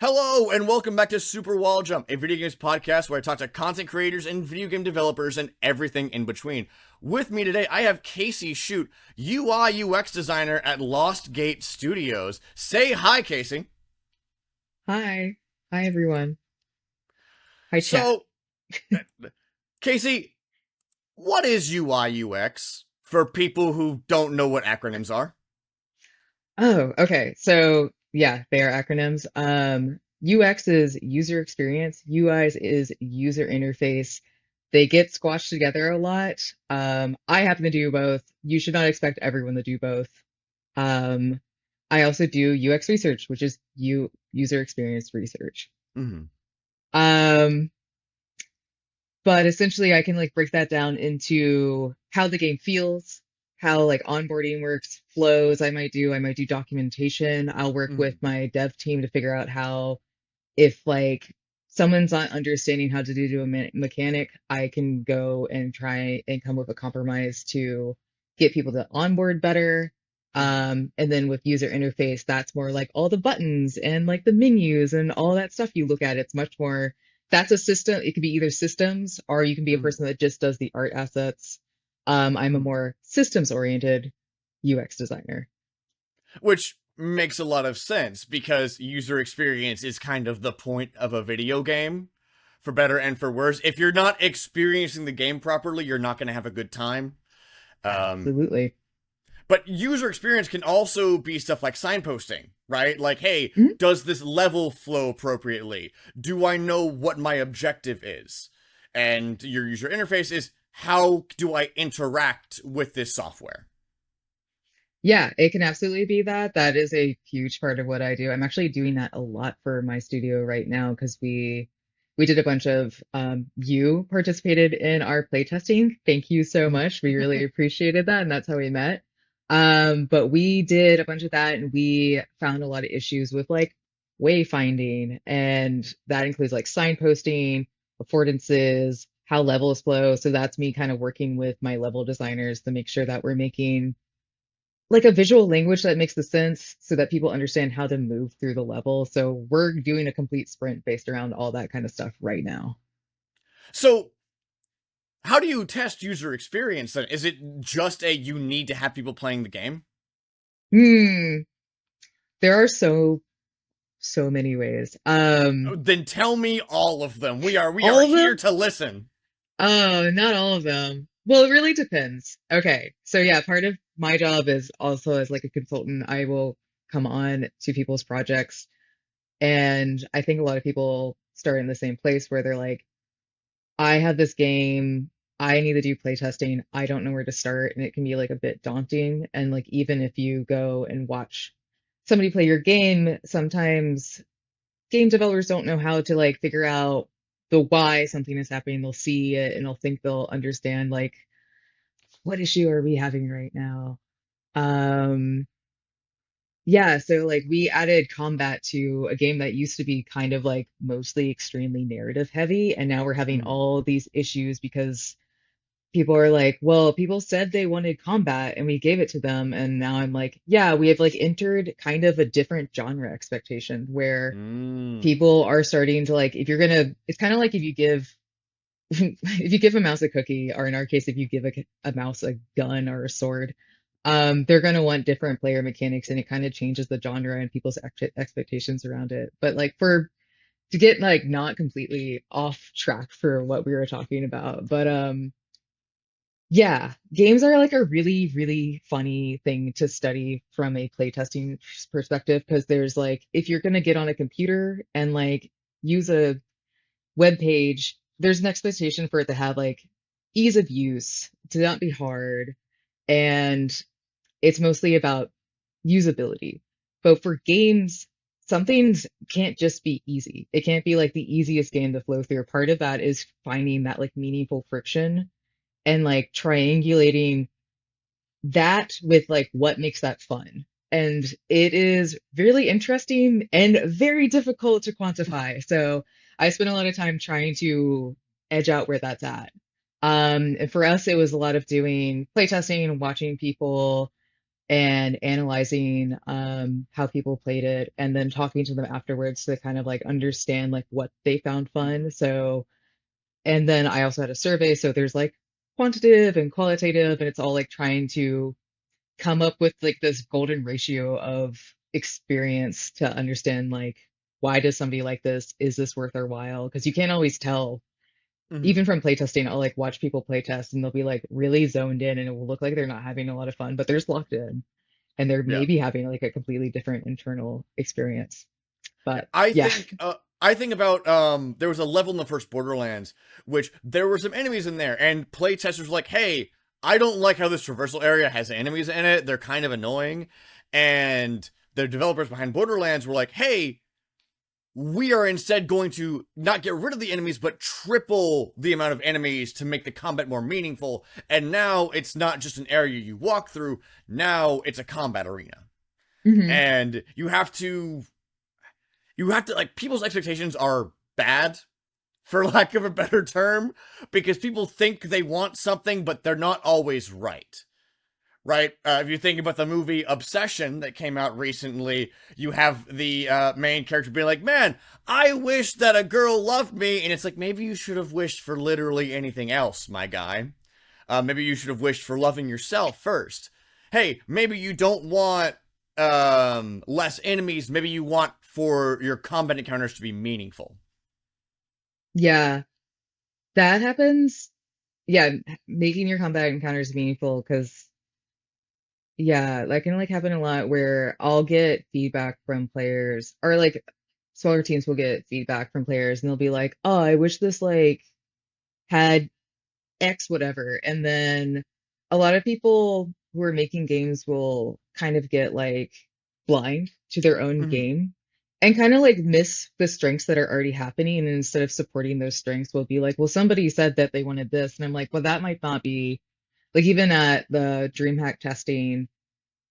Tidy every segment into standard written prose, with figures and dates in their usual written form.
Hello and welcome back to Super Wall Jump, a video games podcast where I talk to content creators and video game developers and everything in between. With me today, I have Kaycie Chute, UI UX designer at Lost Gate Studios. Say hi, Kaycie. Hi. Hi, everyone. Hi, chat. So, Kaycie, what is UI UX for people who don't know what acronyms are? Oh, okay. So, yeah, they are acronyms. UX is user experience. UIs is user interface. They get squashed together a lot. I happen to do both. You should not expect everyone to do both. Um, I also do UX research, which is user experience research. Mm-hmm. Um, But essentially, I can like break that down into how the game feels, how like onboarding works, flows I might do documentation. I'll work with Mm-hmm. my dev team to figure out how, if like someone's not understanding how to do a mechanic, I can go and try and come with a compromise to get people to onboard better. Mm-hmm. And then with user interface, that's more like all the buttons and like the menus and all that stuff you look at. It's much more, that's a system. It could be either systems or you can be a Mm-hmm. person that just does the art assets. I'm a Mm-hmm. more systems oriented UX designer. Which makes a lot of sense because user experience is kind of the point of a video game, for better and for worse. If you're not experiencing the game properly, you're not going to have a good time. Um, Absolutely. but user experience can also be stuff like signposting, right? Like, hey, Mhm. does this level flow appropriately? Do I know what my objective is? And your user interface is how do I interact with this software? Yeah, it can absolutely be that. That is a huge part of what I do. I'm actually doing that a lot for my studio right now because we did a bunch of you participated in our playtesting. Thank you so much. We really appreciated that, and that's how we met. But we did a bunch of that and we found a lot of issues with like wayfinding, and that includes like signposting, affordances, how levels flow. So that's me kind of working with my level designers to make sure that we're making like a visual language that makes the sense so that people understand how to move through the level. So we're doing a complete sprint based around all that kind of stuff right now. So, how do you test user experience then? Is it just a you need to have people playing the game? Hmm. There are so many ways. Then tell me all of them. We are All of here them? to listen. Oh, not all of them. Well, it really depends. Okay. So yeah, part of my job is also as like a consultant, I will come on to people's projects. And I think a lot of people start in the same place where they're like, I have this game. I need to do playtesting. I don't know where to start. And it can be like a bit daunting. And like, even if you go and watch somebody play your game, sometimes game developers don't know how to like figure out the why something is happening. They'll see it and they'll think they'll understand like, what issue are we having right now? Um, yeah, so like we added combat to a game that used to be kind of like mostly extremely narrative heavy, and now we're having Mm-hmm. all these issues because people are like, well, people said they wanted combat and we gave it to them. And now I'm like, yeah, we have like entered kind of a different genre expectation where Mm. people are starting to like, if you're gonna, it's kind of like if you give, if you give a mouse a cookie, or in our case, if you give a mouse a gun or a sword, they're gonna want different player mechanics and it kind of changes the genre and people's expectations around it. But like for, to get like not completely off track for what we were talking about, but yeah, games are like a really, really funny thing to study from a playtesting perspective because there's like, if you're going to get on a computer and like use a web page, there's an expectation for it to have like ease of use, to not be hard, and it's mostly about usability. But for games, some things can't just be easy. It can't be like the easiest game to flow through. Part of that is finding that like meaningful friction and like triangulating that with like what makes that fun. And it is really interesting and very difficult to quantify. So I spent a lot of time trying to edge out where that's at. And for us, it was a lot of doing playtesting and watching people. and analyzing how people played it and then talking to them afterwards to kind of like understand like what they found fun. So, and then I also had a survey, so there's like quantitative and qualitative, and it's all like trying to come up with like this golden ratio of experience to understand like why does somebody like this? Is this worth their while? Because you can't always tell. Hmm. Even from playtesting, I'll like watch people playtest and they'll be like really zoned in and it will look like they're not having a lot of fun, but they're just locked in and they're Yeah. maybe having like a completely different internal experience. Yeah, But I yeah, think I think about there was a level in the first Borderlands which there were some enemies in there, and playtesters were like, "Hey, I don't like how this traversal area has enemies in it. They're kind of annoying." And the developers behind Borderlands were like, "Hey, we are instead going to not get rid of the enemies, but triple the amount of enemies to make the combat more meaningful. And now it's not just an area you walk through, now it's a combat arena." hmm And you have to like people's expectations are bad for lack of a better term because people think they want something but they're not always right. If you think about the movie Obsession that came out recently, you have the main character being like, "Man, I wish that a girl loved me," and it's like, maybe you should have wished for literally anything else, my guy. Maybe you should have wished for loving yourself first. Hey, maybe you don't want less enemies. Maybe you want for your combat encounters to be meaningful. yeah, that happens. Yeah, making your combat encounters meaningful because yeah, that can like happen a lot where I'll get feedback from players or like smaller teams will get feedback from players and they'll be like, "Oh, I wish this like had X whatever." And then a lot of people who are making games will kind of get like blind to their own Mm-hmm. game and kind of like miss the strengths that are already happening. And instead of supporting those strengths, will be like, well, somebody said that they wanted this. And I'm like, well, that might not be like even at the DreamHack testing.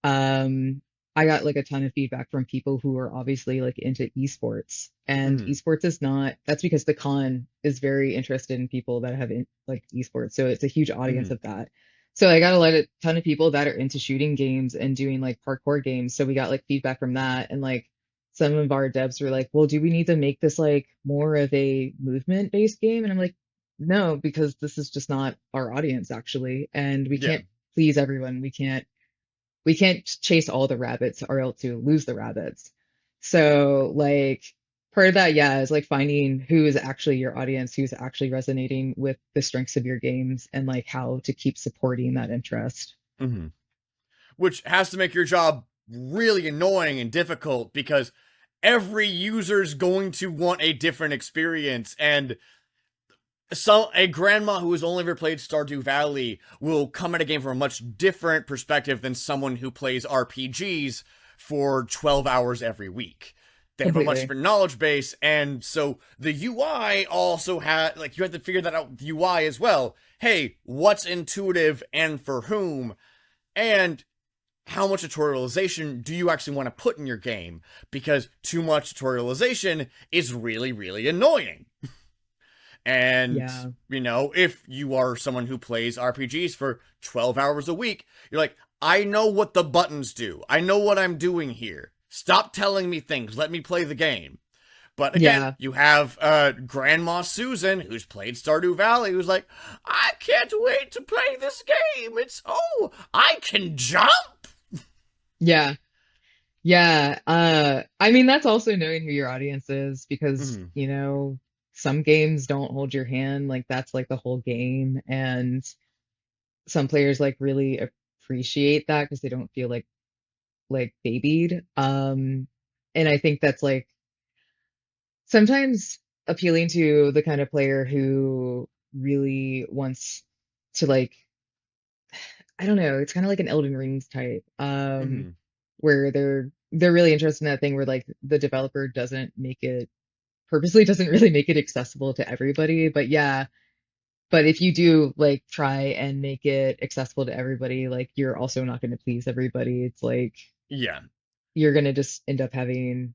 Um, I got like a ton of feedback from people who are obviously like into esports, and Mm-hmm. esports is not, that's because the con is very interested in people that have like esports. So it's a huge audience Mm-hmm. of that. So I got a ton of people that are into shooting games and doing like parkour games. So we got like feedback from that. And like some of our devs were like, well, do we need to make this like more of a movement based game? And I'm like, no, because this is just not our audience actually. And we Yeah. can't please everyone. We can't chase all the rabbits or else to lose the rabbits. So like part of that, yeah, is like finding who is actually your audience, who's actually resonating with the strengths of your games and like how to keep supporting that interest. Mm-hmm. Which has to make your job really annoying and difficult because every user's going to want a different experience, and so a grandma who has only ever played Stardew Valley will come at a game from a much different perspective than someone who plays RPGs for 12 hours every week. They have a much Completely. different knowledge base, and so the UI also had like you have to figure that out with UI as well. Hey, what's intuitive and for whom? And how much tutorialization do you actually want to put in your game? Because too much tutorialization is really, really annoying. And, Yeah. if you are someone who plays RPGs for 12 hours a week, you're like, I know what the buttons do. I know what I'm doing here. Stop telling me things. Let me play the game. But again, Yeah. you have Grandma Susan, who's played Stardew Valley, who's like, I can't wait to play this game. I can jump. Yeah. Yeah. I mean, that's also knowing who your audience is because, Mm-hmm. some games don't hold your hand. Like that's like the whole game. And some players like really appreciate that because they don't feel like babied. And I think that's like sometimes appealing to the kind of player who really wants to like, I don't know, it's kind of like an Elden Rings type, Mm-hmm. where they're really interested in that thing where like the developer doesn't make it purposely doesn't really make it accessible to everybody. But yeah, but if you do like try and make it accessible to everybody, like you're also not going to please everybody. It's like Yeah. you're going to just end up having,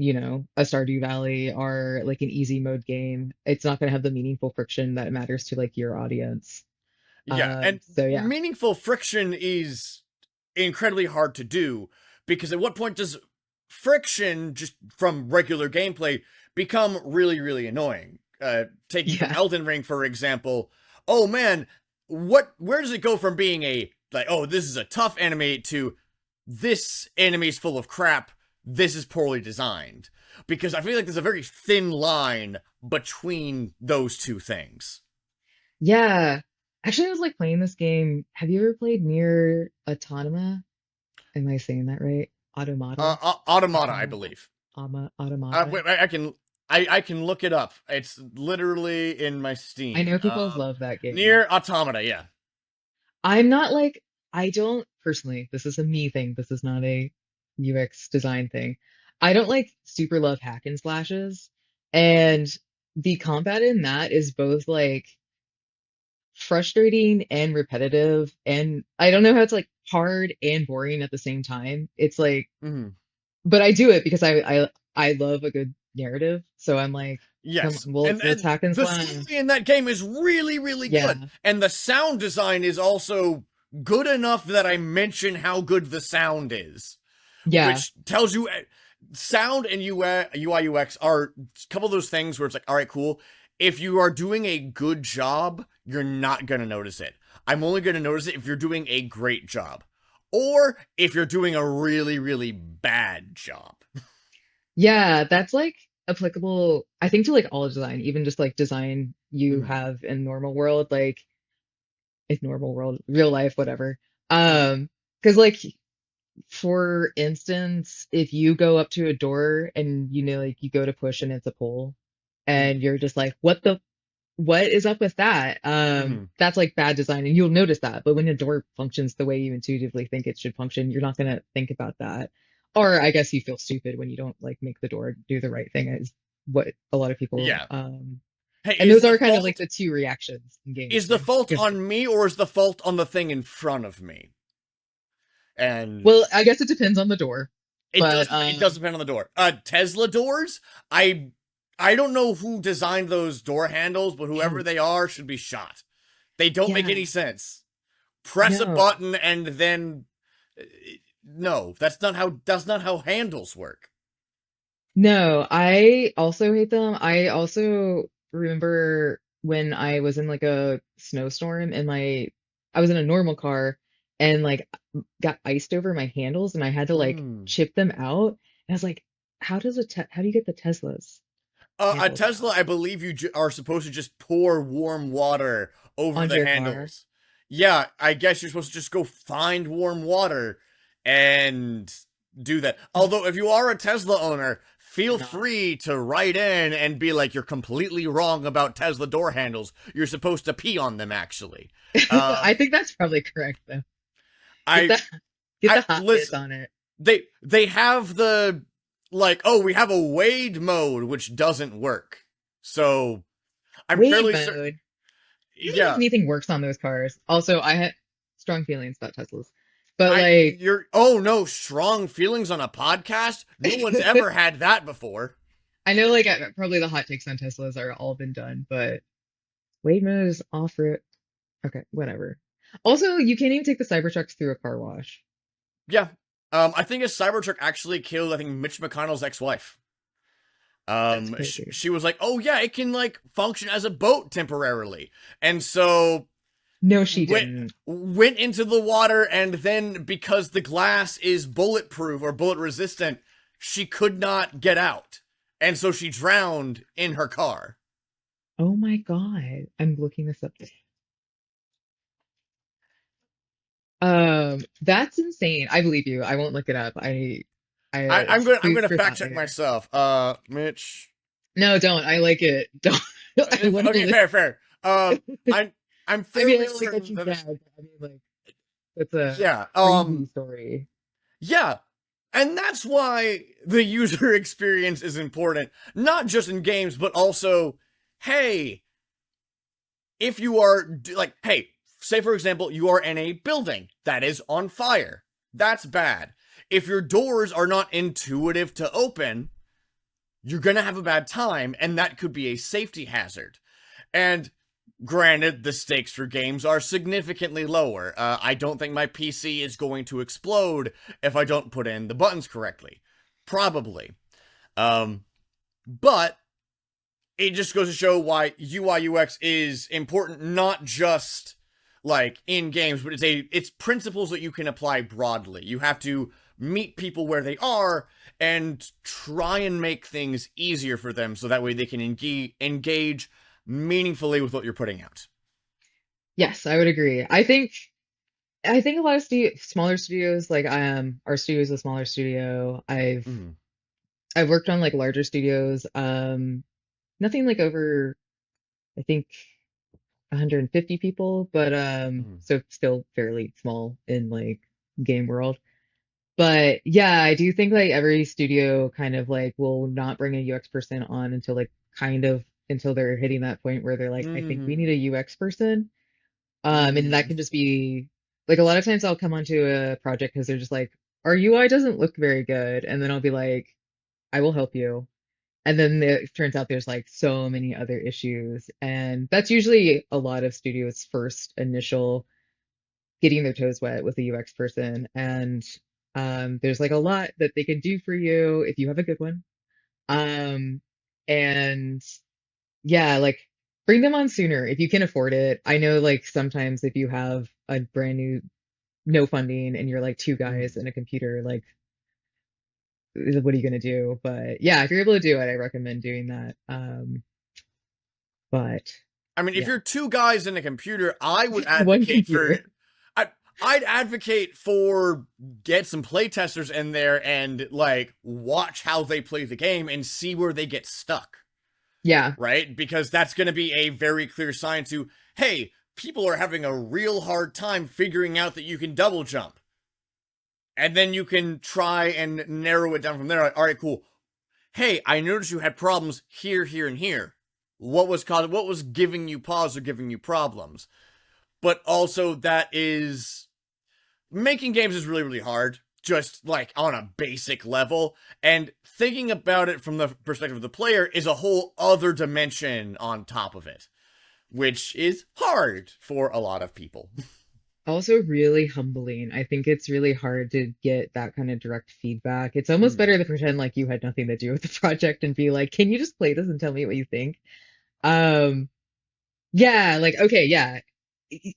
a Stardew Valley or like an easy mode game. It's not going to have the meaningful friction that matters to like your audience. Yeah. And So yeah. meaningful friction is incredibly hard to do, because at what point does friction just from regular gameplay become really, really annoying? Taking from Yeah. Elden Ring, for example, oh man, where does it go from being a, like, oh, this is a tough enemy to this enemy's full of crap, this is poorly designed? Because I feel like there's a very thin line between those two things. Yeah. Actually, I was like playing this game. Have you ever played Near Automata? Am I saying that right? Automata? Automata, I Automata? believe. Automata? Wait, I can look it up. It's literally in my I Steam. know people love that game. Near Automata, yeah. I'm not like, I don't personally, this is a me thing. This is not a UX design thing. I don't like super love hack and slashes. And the combat in that is both like frustrating and repetitive. And I don't know how it's like hard and boring at the same time. It's like, Mhm. but I do it because I love a good narrative. So I'm like, come Yes, on, well, let's and hack and the slash. story in that game is really, really good, Yeah. and the sound design is also good enough that I mention how good the sound is, Yeah. which tells you sound and UI UX are a couple of those things where it's like, all right, cool. If you are doing a good job, you're not gonna notice it. I'm only gonna notice it if you're doing a great job, or if you're doing a really, really bad job. Yeah, that's like applicable, I think, to like all design, even just like design you Mhm. have in normal world, like in normal world, real life, whatever. Mhm. Because like for instance, if you go up to a door and you know like you go to push and it's a pull Mhm. and you're just like, what is up with that? Mhm. That's like bad design and you'll notice that. But when a door functions the way you intuitively think it should function, you're not gonna think about that. Or I guess you feel stupid when you don't like make the door do the right thing, is what a lot of people Yeah. Hey, and those are kind of like the two reactions in games is the too. fault 'Cause- on me or is the fault on the thing in front of me? And well, I guess it depends on the door. But it does depend on the door. Tesla doors, I I don't know who designed those door handles, but whoever man, they are should be shot. They don't make yeah, any sense. Press a no. button and then no, that's not how handles work. No, I also hate them. I also remember when I was in like a snowstorm and I was in a normal car and like got iced over my handles and I had to like Mm. chip them out. And I was like, how do you get the Tesla's A handles Tesla, out I believe are supposed to just pour warm water over onto the your car? handles. Yeah, I guess you're supposed to just go find warm water and do that. Although, if you are a Tesla owner, You're feel not. free to write in and be like, you're completely wrong about Tesla door handles. You're supposed to pee on them, actually. I Um, think that's probably correct though. Get I, the get the hot bits listen, on it. they have the, like, oh, we have a Wade mode, which doesn't work. So, I'm Wave fairly certain. mode. I don't know if Yeah, anything works on those cars. Also, I had strong feelings about Teslas. But I like, you're oh no, strong feelings on a podcast? No one's ever had that before. I know like probably the hot takes on Teslas are all been done, but wave mode is off it. Okay, whatever. Also, you can't even take the Cybertrucks through a car wash. Yeah. I think a Cybertruck actually killed, I think, Mitch McConnell's ex-wife. That's crazy. She was like, "Oh yeah, it can like function as a boat temporarily," and so No, she went didn't. went into the water, and then because the glass is bulletproof or bullet resistant, she could not get out, and so she drowned in her car. Oh my God. I'm looking this up. That's insane. I believe you. I won't look it up. I'm Food gonna for fact thought check later. myself. Mitch. No, don't. I like it. Don't. I want to Okay, listen. fair, fair. I'm I'm I mean, fairly I like that certain you that this. gag. I mean, like, that's a Yeah. crazy story. Yeah. And that's why the user experience is important, not just in games, but also, hey, if you are like, hey, say for example, you are in a building that is on fire. That's bad. If your doors are not intuitive to open, you're going to have a bad time, and that could be a safety hazard. And Granted, the stakes for games are significantly lower. I don't think my PC is going to explode if I don't put in the buttons correctly. Probably. Um, but it just goes to show why UI UX is important, not just like in games, but it's principles that you can apply broadly. You have to meet people where they are and try and make things easier for them so that way they can engage meaningfully with what you're putting out. Yes, I would agree. I think a lot of smaller studios, like our studio is a smaller studio. Mm-hmm. I've worked on like larger studios. Nothing like over I think 150 people, but Mm-hmm. so still fairly small in like game world. But yeah, I do think like every studio kind of like will not bring a UX person on until like kind of until they're hitting that point where they're like, I think we Mm-hmm. need a UX person. And that Mm-hmm. can just be like a lot of times I'll come onto a project because they're just like, our UI doesn't look very good. And then I'll be like, I will help you. And then it turns out there's like so many other issues. And that's usually a lot of studios' first initial getting their toes wet with a UX person. And there's like a lot that they can do for you if you have a good one. Um, and yeah, like bring them on sooner if you can afford it. I know like sometimes if you have a brand new no funding and you're like two Mm-hmm. guys and a computer, like what are you gonna do? But yeah, if you're able to do it, I recommend doing that. But I mean, if yeah, you're two guys in a computer, I would one advocate for. computer. I, I'd advocate for get some playtesters in there and like watch how they play the game and see where they get stuck, Yeah, right? Because that's going to be a very clear sign to, hey, people are having a real hard time figuring out that you can double jump. And then you can try and narrow it down from there. Like, all right, cool. Hey, I noticed you had problems here, here, and here. What was giving you pause or giving you problems? But also that is making games is really, really hard, just like on a basic level. And thinking about it from the perspective of the player is a whole other dimension on top of it, which is hard for a lot of people. also really humbling. I think it's really hard to get that kind of direct feedback. It's almost Mm, better to pretend like you had nothing to do with the project and be like, can you just play this and tell me what you think? Um, yeah, like okay, yeah.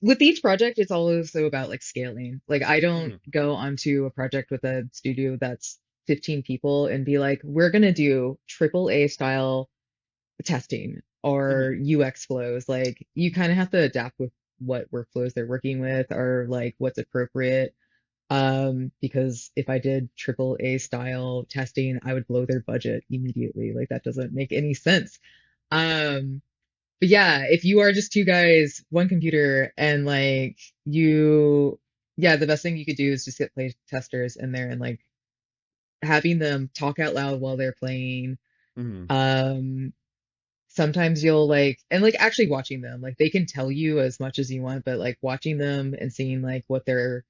With each project, it's also about like scaling. Like I don't mm, go onto a project with a studio that's 15 people and be like, we're gonna do triple A style testing or mm, UX flows. Like you kind of have to adapt with what workflows they're working with or like what's appropriate. Because if I did triple A style testing, I would blow their budget immediately. Like that doesn't make any sense. Um, but yeah, if you are just two guys, one computer, and like yeah, the best thing you could do is just get play testers in there and like having them talk out loud while they're playing. mm, Um, Sometimes you'll like, and like actually watching them, like they can tell you as much as you want, but like watching them and seeing like what they're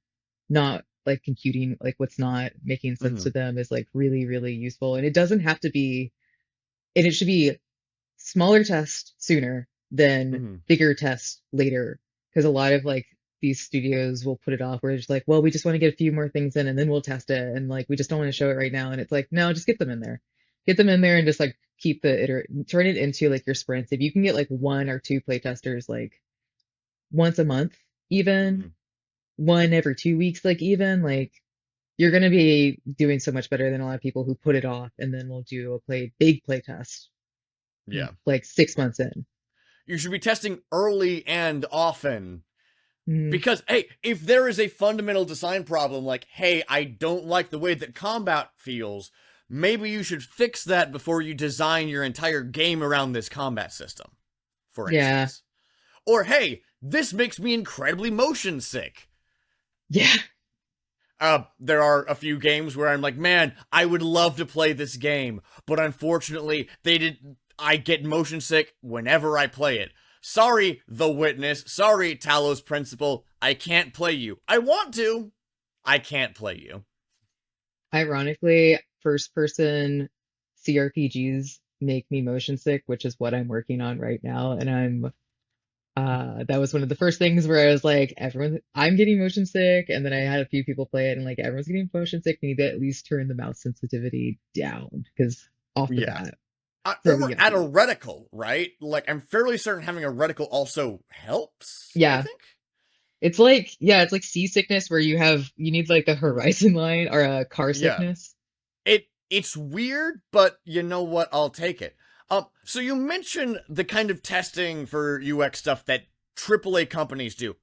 not like computing, like what's not making sense to mm, them is like really, really useful. And it doesn't have to be, and it should be smaller tests sooner than mm, bigger tests later. Because a lot of like these studios will put it off where it's like, well, we just want to get a few more things in and then we'll test it. And like, we just don't want to show it right now. And it's like, no, just get them in there. Get them in there and just like keep turn it into like your sprints. If you can get like one or two play testers like once a month, even mm. one every 2 weeks, like even like you're going to be doing so much better than a lot of people who put it off and then will do a big play test Yeah. like 6 months in. You should be testing early and often. Mm, Because, hey, if there is a fundamental design problem, like, hey, I don't like the way that combat feels, maybe you should fix that before you design your entire game around this combat system, for yeah. instance. Or, hey, this makes me incredibly motion sick. Yeah. There are a few games where I'm like, man, I would love to play this game, but unfortunately, they did. I get motion sick whenever I play it. Sorry, The Witness. Sorry, Talos Principle. I can't play you. I want to. I can't play you. Ironically, first person CRPGs make me motion sick, which is what I'm working on right now. And I'm That was one of the first things where I was like, I'm getting motion sick, and then I had a few people play it, and like everyone's getting motion sick. We need to at least turn the mouse sensitivity down because off the Yeah. bat for the Or add a yuppie. reticle, right? Like, I'm fairly certain having a reticle also helps, I Yeah, think. it's like seasickness where you need like a horizon line or a car Yeah. sickness. It's weird, but you know what? I'll take it. So you mentioned the kind of testing for UX stuff that AAA companies do.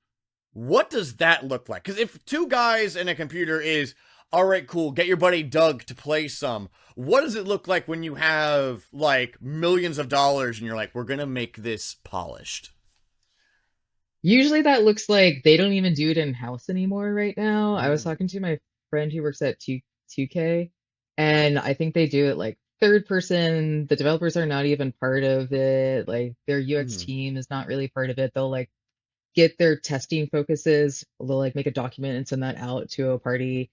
What does that look like? Because if two guys and a computer is, all right, cool, get your buddy Doug to play some. What does it look like when you have like millions of dollars and you're like, we're gonna make this polished? Usually that looks like they don't even do it in house anymore right now. I was Mm, talking to my friend who works at 2K, and I think they do it like third person. The developers are not even part of it. Like their UX mm, team is not really part of it. They'll like get their testing focuses, they'll like make a document and send that out to a party,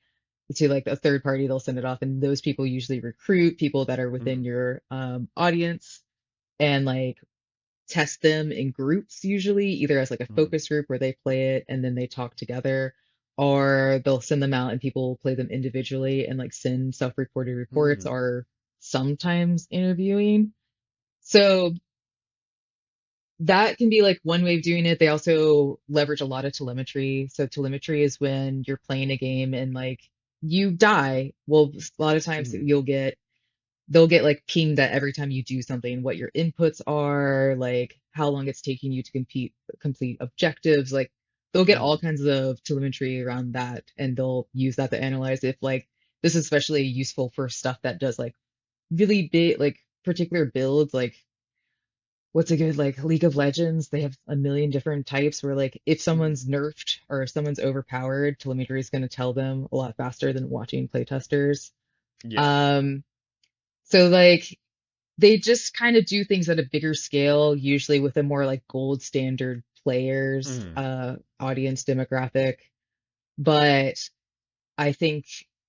to like a third party, they'll send it off, and those people usually recruit people that are within mm, your audience and like test them in groups, usually either as like a mm, focus group where they play it and then they talk together, or they'll send them out and people will play them individually and like send self-reported reports mm, or sometimes interviewing. So that can be like one way of doing it. They also leverage a lot of telemetry. So telemetry is when you're playing a game and like you die. Well, a lot of times mm, they'll get like pinged that every time you do something, what your inputs are, like how long it's taking you to complete objectives. Like they'll get all mm, kinds of telemetry around that, and they'll use that to analyze if like this is especially useful for stuff that does like really big, like particular builds, like what's a good like League of Legends? They have a million different types where like if mm. someone's nerfed or if someone's overpowered, telemetry is going to tell them a lot faster than watching playtesters. Yeah. Um, so like they just kind of do things at a bigger scale, usually with a more like gold standard players, Mm, audience demographic. But I think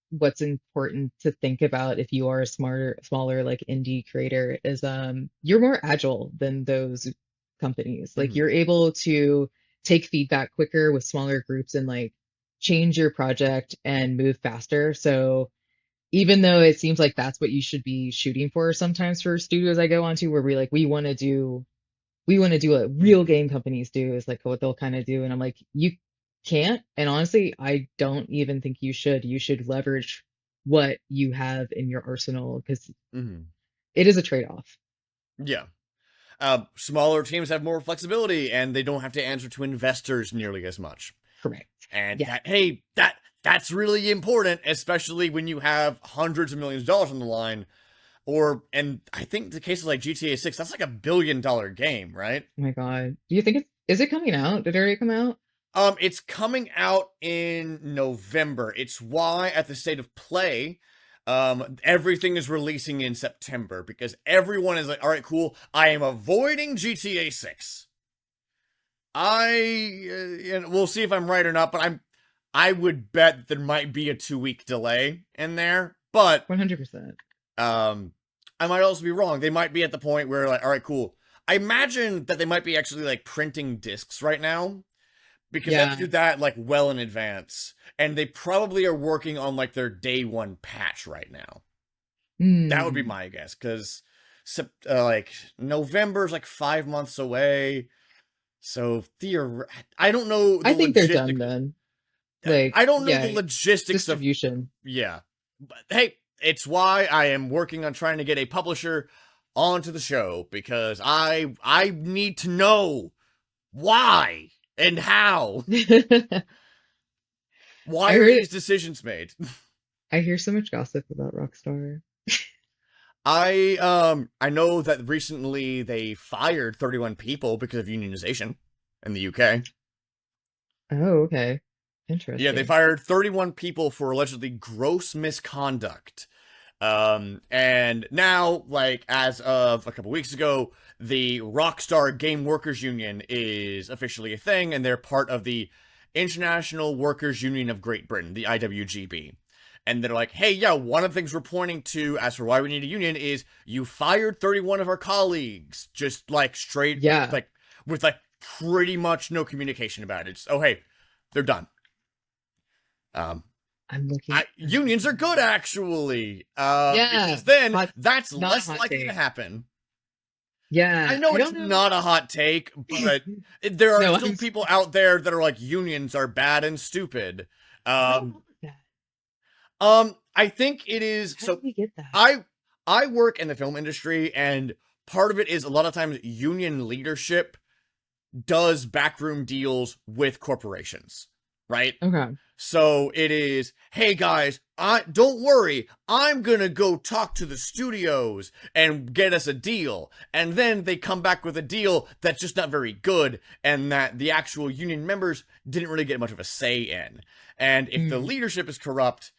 what's important to think about if you are a smaller like indie creator is you're more agile than those companies. Like mm, you're able to take feedback quicker with smaller groups and like change your project and move faster. So even though it seems like that's what you should be shooting for sometimes for studios I go on to where we want to do what real mm. game companies do is like what they'll kind of do. And I'm like, you can't. And honestly, I don't even think you should. You should leverage what you have in your arsenal because Mm. it is a trade-off. Yeah. Smaller teams have more flexibility and they don't have to answer to investors nearly as much. Correct. And Yeah. that's really important, especially when you have hundreds of millions of dollars on the line. And I think the case of like GTA 6, that's like $1 billion game, right? Oh my God. Do you think is it coming out? Did it already come out? It's coming out in November. It's why at the State of Play, everything is releasing in September because everyone is like, all right, cool. I am avoiding GTA 6. We'll see if I'm right or not, but I would bet there might be a 2 week delay in there, but 100%. um, I might also be wrong. They might be at the point where like, all right, cool. I imagine that they might be actually like printing discs right now because they have to Yeah. do that like well in advance, and they probably are working on like their day one patch right now. That would be Hmm. my guess because like November's like 5 months away. So I don't know the I think they're done logistics. then. Like, I don't know the yeah, logistics of distribution. yeah. But hey, it's why I am working on trying to get a publisher onto the show because I need to know why and how. I Why are heard these decisions made? I hear so much gossip about Rockstar. I know that recently they fired 31 people because of unionization in the UK. Oh, okay. Yeah, they Interesting. fired 31 people for allegedly gross misconduct. And now, like, as of a couple weeks ago, the Rockstar Game Workers Union is officially a thing, and they're part of the International Workers Union of Great Britain, the IWGB. And they're like, hey, yeah, one of the things we're pointing to as for why we need a union is you fired 31 of our colleagues, just like straight, Yeah. like, with like pretty much no communication about it. It's, oh hey, they're done. Um, I'm looking. Unions are good actually, Yeah, because then hot, that's not a less hot likely to take. happen. I Yeah, know I it's don't know. not a hot take, but there are No, still people out there that are like unions are bad and stupid. what Um, about that? I think it is How did so. we get that? I I work in the film industry, and part of it is a lot of times union leadership does backroom deals with corporations, right? Okay. So it is, hey guys, I don't worry, I'm gonna go talk to the studios and get us a deal. And then they come back with a deal that's just not very good, and that the actual union members didn't really get much of a say in. And if the Mm, leadership is corrupt,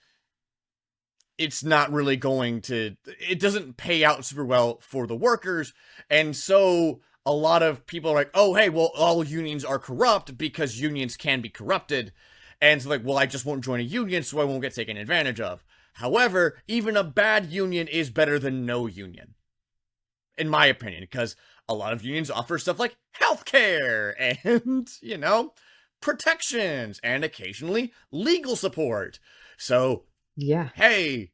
it's not really going to, it doesn't pay out super well for the workers. And so a lot of people are like, oh hey, well, all unions are corrupt because unions can be corrupted. And so like, well, I just won't join a union so I won't get taken advantage of. However, even a bad union is better than no union, in my opinion, because a lot of unions offer stuff like healthcare and, protections and occasionally legal support. So yeah. hey,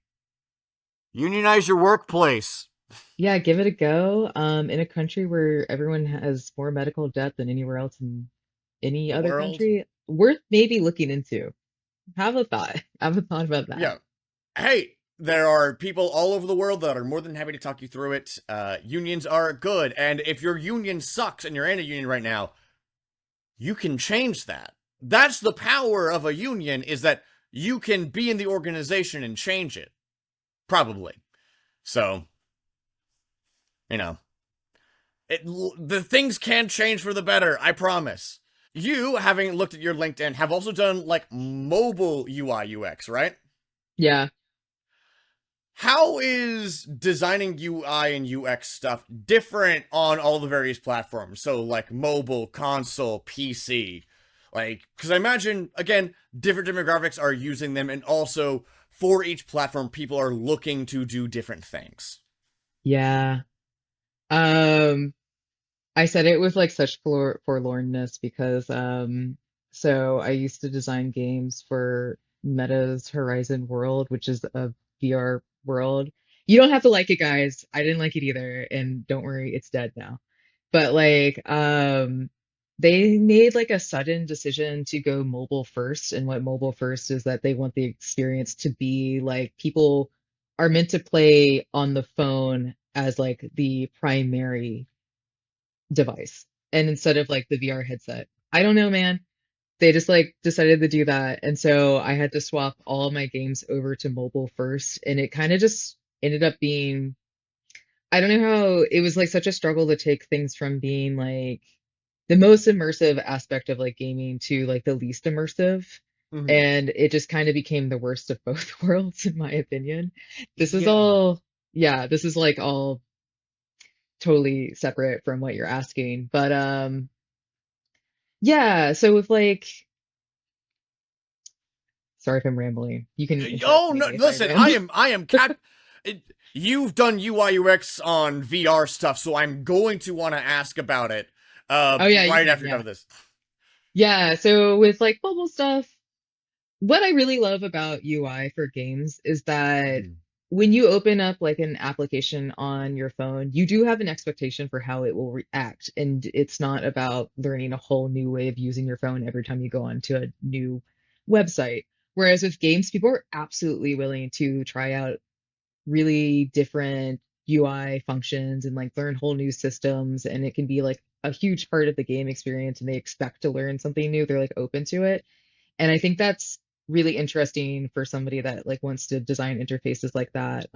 unionize your workplace. Yeah, give it a go. In a country where everyone has more medical debt than anywhere else in any The other world. country, worth maybe looking into. Have a thought. Have a thought about that. Yeah. Hey, there are people all over the world that are more than happy to talk you through it. Unions are good, and if your union sucks and you're in a union right now, you can change that. That's the power of a union, is that you can be in the organization and change it. Probably. So, you know, the things can change for the better, I promise. You, having looked at your LinkedIn, have also done like mobile UI UX, right? Yeah. How is designing UI and UX stuff different on all the various platforms? So, like mobile, console, PC. Like, because I imagine, again, different demographics are using them, and also for each platform, people are looking to do different things. Yeah. Um, I said it with like such forlornness because so I used to design games for Meta's Horizon World, which is a VR world. You don't have to like it, guys. I didn't like it either, and don't worry, it's dead now. But like they made like a sudden decision to go mobile first, and what mobile first is that they want the experience to be like people are meant to play on the phone as like the primary device and instead of like the VR headset. I don't know, man. They just like decided to do that. And so I had to swap all my games over to mobile first. And it kind of just ended up being, I don't know how it was like such a struggle to take things from being like the most immersive aspect of like gaming to like the least immersive. Mm-hmm. And it just kind of became the worst of both worlds, in my opinion. This is Yeah. all, yeah, this is like all totally separate from what you're asking. But yeah, so with like sorry if I'm rambling. You can interrupt Oh no! me if I Listen, I ramble. am. I am cat. You've done UI UX on VR stuff, so I'm going to want to ask about it. Oh yeah, you Right can, after you're done yeah. with this. Yeah, so with like mobile stuff, what I really love about UI for games is that Mhm. when you open up like an application on your phone, you do have an expectation for how it will react. And it's not about learning a whole new way of using your phone every time you go onto a new website. Whereas with games, people are absolutely willing to try out really different UI functions and like learn whole new systems. And it can be like a huge part of the game experience and they expect to learn something new. They're like open to it. And I think that's really interesting for somebody that like wants to design interfaces like that.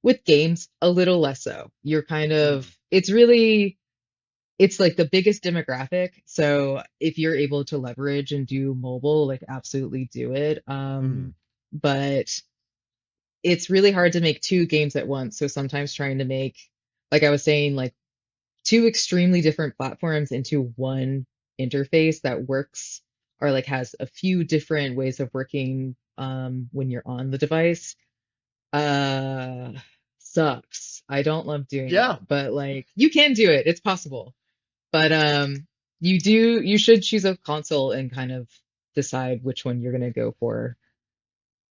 With games, a little less so. You're kind of, Mhm. it's like the biggest demographic. So if you're able to leverage and do mobile, like absolutely do it. Mhm. But it's really hard to make two games at once. So sometimes trying to make, like I was saying, like two extremely different platforms into one interface that works or like has a few different ways of working when you're on the device uh sucks. I don't love doing Yeah. it, but like you can do it. It's possible. But You should choose a console and kind of decide which one you're gonna go for.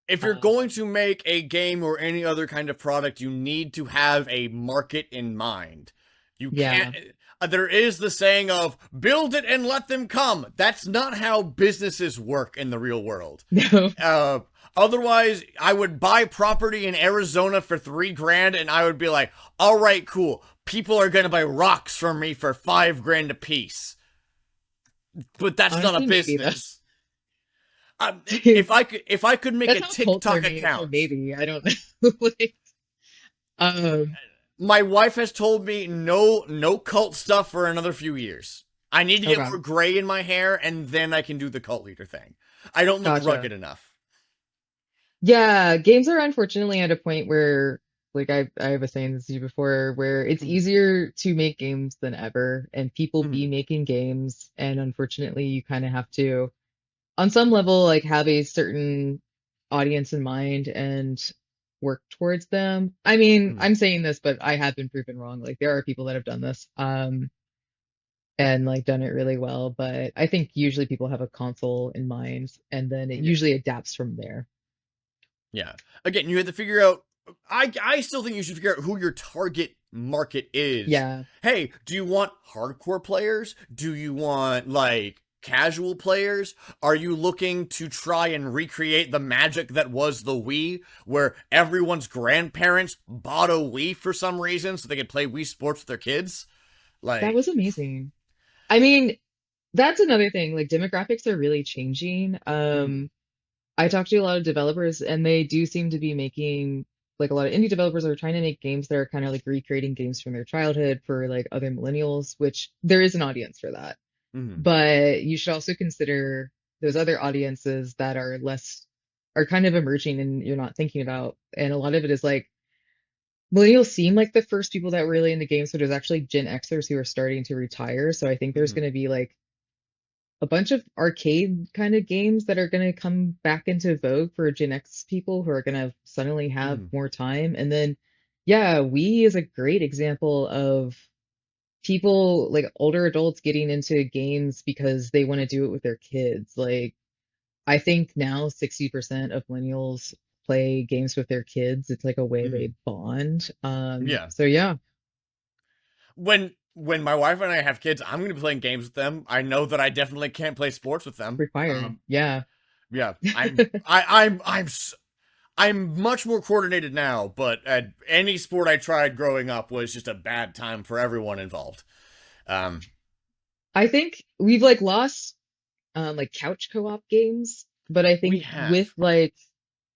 If you're going Um, to make a game or any other kind of product, you need to have a market in mind. You can't. yeah. There is the saying of build it and let them come. That's not how businesses work in the real world. No. Uh, Otherwise, I would buy property in Arizona for 3 grand and I would be like, all right, cool. People are going to buy rocks from me for 5 grand a piece. But that's not a Honestly, maybe though. business. If I could make That's a how cults are TikTok made, so account. maybe. I don't know. Like, um, My wife has told me no cult stuff for another few years. I need to get okay. more gray in my hair and then I can do the cult leader thing. I don't look Gotcha. rugged enough. Yeah, games are unfortunately at a point where, like I was saying this to you before, where it's Mhm. easier to make games than ever, and people be Mhm. making games, and unfortunately, you kind of have to, on some level, like have a certain audience in mind and work towards them. I mean, Mhm. I'm saying this, but I have been proven wrong. Like there are people that have done this, and like done it really well, but I think usually people have a console in mind, and then it Yeah. usually adapts from there. Yeah. Again, you have to figure out. I still think you should figure out who your target market is. Yeah. Hey, do you want hardcore players? Do you want like casual players? Are you looking to try and recreate the magic that was the Wii, where everyone's grandparents bought a Wii for some reason so they could play Wii Sports with their kids? That Like, was amazing. I mean, that's another thing. Like demographics are really changing. mm, I talk to a lot of developers and they do seem to be making like a lot of indie developers are trying to make games that are kind of like recreating games from their childhood for like other millennials, which there is an audience for that. mm, But you should also consider those other audiences that are kind of emerging and you're not thinking about. And a lot of it is like millennials seem like the first people that were really into games, so there's actually Gen Xers who are starting to retire. So I think there's mm, going to be like a bunch of arcade kind of games that are going to come back into vogue for Gen X people who are going to suddenly have mm, more time. And then, yeah, Wii is a great example of people like older adults getting into games because they want to do it with their kids. Like, I think now 60% of millennials play games with their kids. It's like a way mm. they bond. Yeah. So yeah, When my wife and I have kids, I'm going to be playing games with them. I know that I definitely can't play sports with them. required. Yeah. Yeah, I'm much more coordinated now, but any sport I tried growing up was just a bad time for everyone involved. Um, I think we've like lost like couch co-op games, but I we think with have. like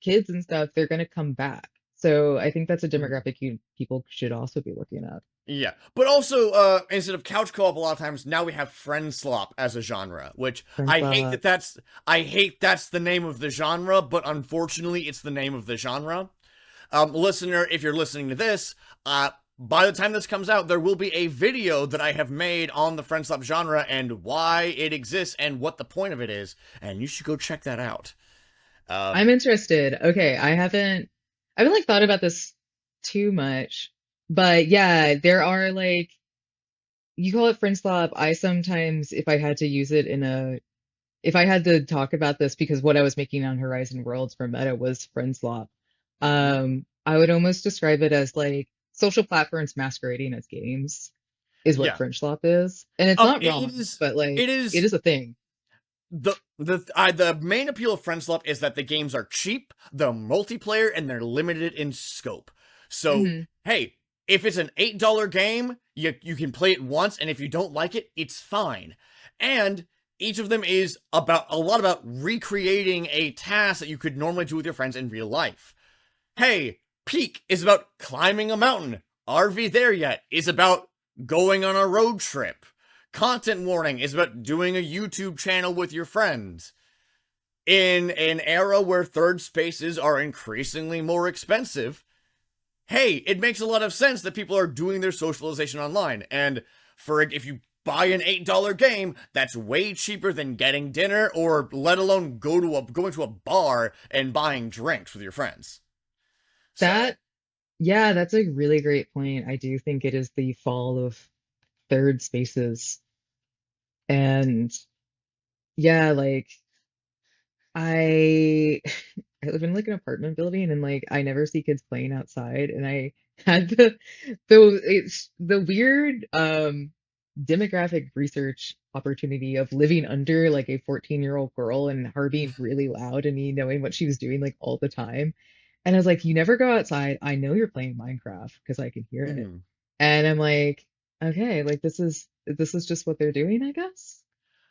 kids and stuff, they're gonna come back. So I think that's a Mhm. demographic people should also be looking at. Yeah, but also instead of couch co-op, a lot of times now we have friend slop as a genre, which Friends Lab. I hate that's the name of the genre, but unfortunately, it's the name of the genre. Listener, if you're listening to this, by the time this comes out, there will be a video that I have made on the friend slap genre and why it exists and what the point of it is, and you should go check that out. I'm Um, interested. Okay, I haven't like thought about this too much, but yeah, there are like you call it Friends Lab. I sometimes, if I had to use it in a if I had to talk about this because what I was making on Horizon Worlds for Meta was Friendslop, I would almost describe it as like social platforms masquerading as games is what yeah, Friendslop is. And it's not it wrong, is. but like It it is is a thing. the main appeal of friend slap is that the games are cheap, they're multiplayer, and they're limited in scope. So Hmm. hey, if it's an $8 game, you can play it once, and if you don't like it, it's fine. And each of them is about a lot about recreating a task that you could normally do with your friends in real life. Hey, Peak is about climbing a mountain. RV There Yet is about going on a road trip. Content Warning is about doing a YouTube channel with your friends. In an era where third spaces are increasingly more expensive, hey, it makes a lot of sense that people are doing their socialization online. And for if you buy an $8 game, that's way cheaper than getting dinner or let alone going to a bar and buying drinks with your friends. So, That, yeah, that's a really great point. I do think it is the fall of third spaces. And yeah, like I I live in like an apartment building and like I never see kids playing outside and I had the weird demographic research opportunity of living under like a 14-year-old girl and her being really loud and me knowing what she was doing like all the time. And I was like, you never go outside. I know you're playing Minecraft because I can hear it. Mhm. And I'm like, okay, like this is just what they're doing, I guess.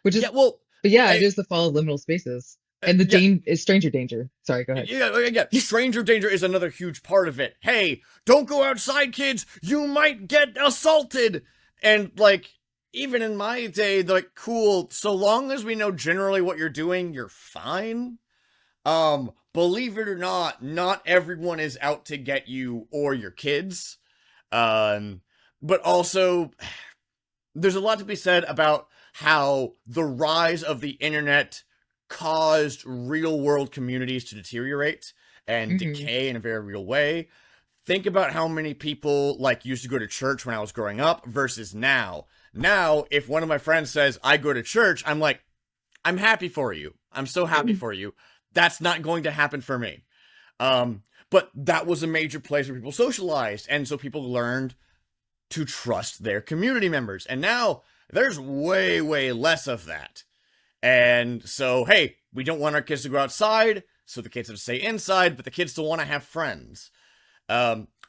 Which Yeah, is well, but yeah, it I, is the fall of liminal spaces. And the yeah, Dane is stranger danger. Sorry, go ahead. yeah. Stranger danger is another huge part of it. Hey, don't go outside, kids. You might get assaulted. And like, even in my day, like, cool. So long as we know generally what you're doing, you're fine. Believe it or not, not everyone is out to get you or your kids. Um, but also, there's a lot to be said about how the rise of the internet caused real world communities to deteriorate and Hmm. decay in a very real way. Think about how many people like used to go to church when I was growing up versus now. Now, if one of my friends says I go to church, I'm like, I'm happy for you. I'm so happy for you. That's not going to happen for me. But that was a major place where people socialized, and so people learned to trust their community members. And now there's way, way less of that. And so, hey, we don't want our kids to go outside, so the kids have to stay inside, but the kids still want to have friends.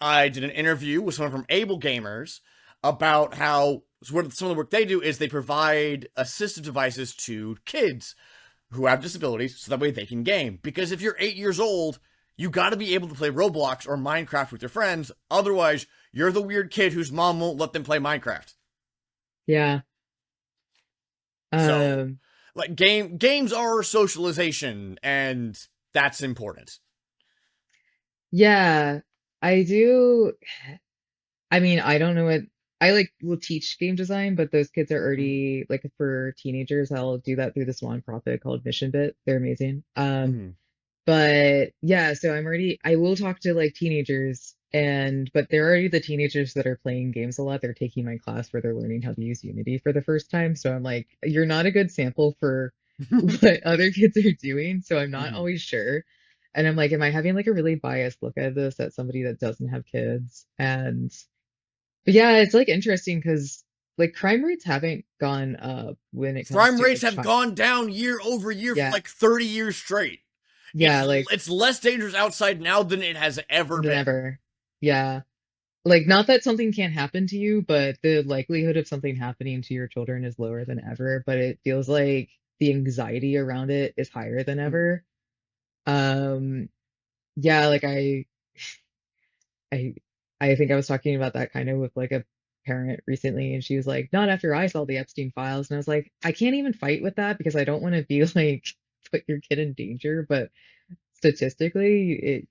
I did an interview with someone from Able Gamers about how some of the work they do is they provide assistive devices to kids who have disabilities so that way they can game. Because if you're 8 years old, you got to be able to play Roblox or Minecraft with your friends. Otherwise, you're the weird kid whose mom won't let them play Minecraft. Yeah. So, Um, like games are socialization, and that's important. yeah, I do. I mean, I don't know what I like will teach game design, but those kids are Mm-hmm. already like for teenagers, I'll do that through this nonprofit called Mission Bit. They're amazing. Mm-hmm. But yeah, so I will talk to like teenagers but they're already the teenagers that are playing games a lot. They're taking my class where they're learning how to use Unity for the first time. So I'm like, you're not a good sample for what other kids are doing. So I'm not Mm-hmm. always sure. And I'm like, am I having like a really biased look at this at somebody that doesn't have kids? But yeah, it's like interesting because like crime rates haven't gone up when it comes Crime to rates like have child. gone down year over year for Yeah, like 30 years straight. yeah, like It's less dangerous outside now than it has ever been. never. Yeah. Like, not that something can't happen to you, but the likelihood of something happening to your children is lower than ever. But it feels like the anxiety around it is higher than Mm-hmm. ever. Um, yeah, like I, I think I was talking about that kind of with like a parent recently, and she was like, "Not after I saw the Epstein files," and I was like, "I can't even fight with that because I don't want to be like put your kid in danger, but statistically,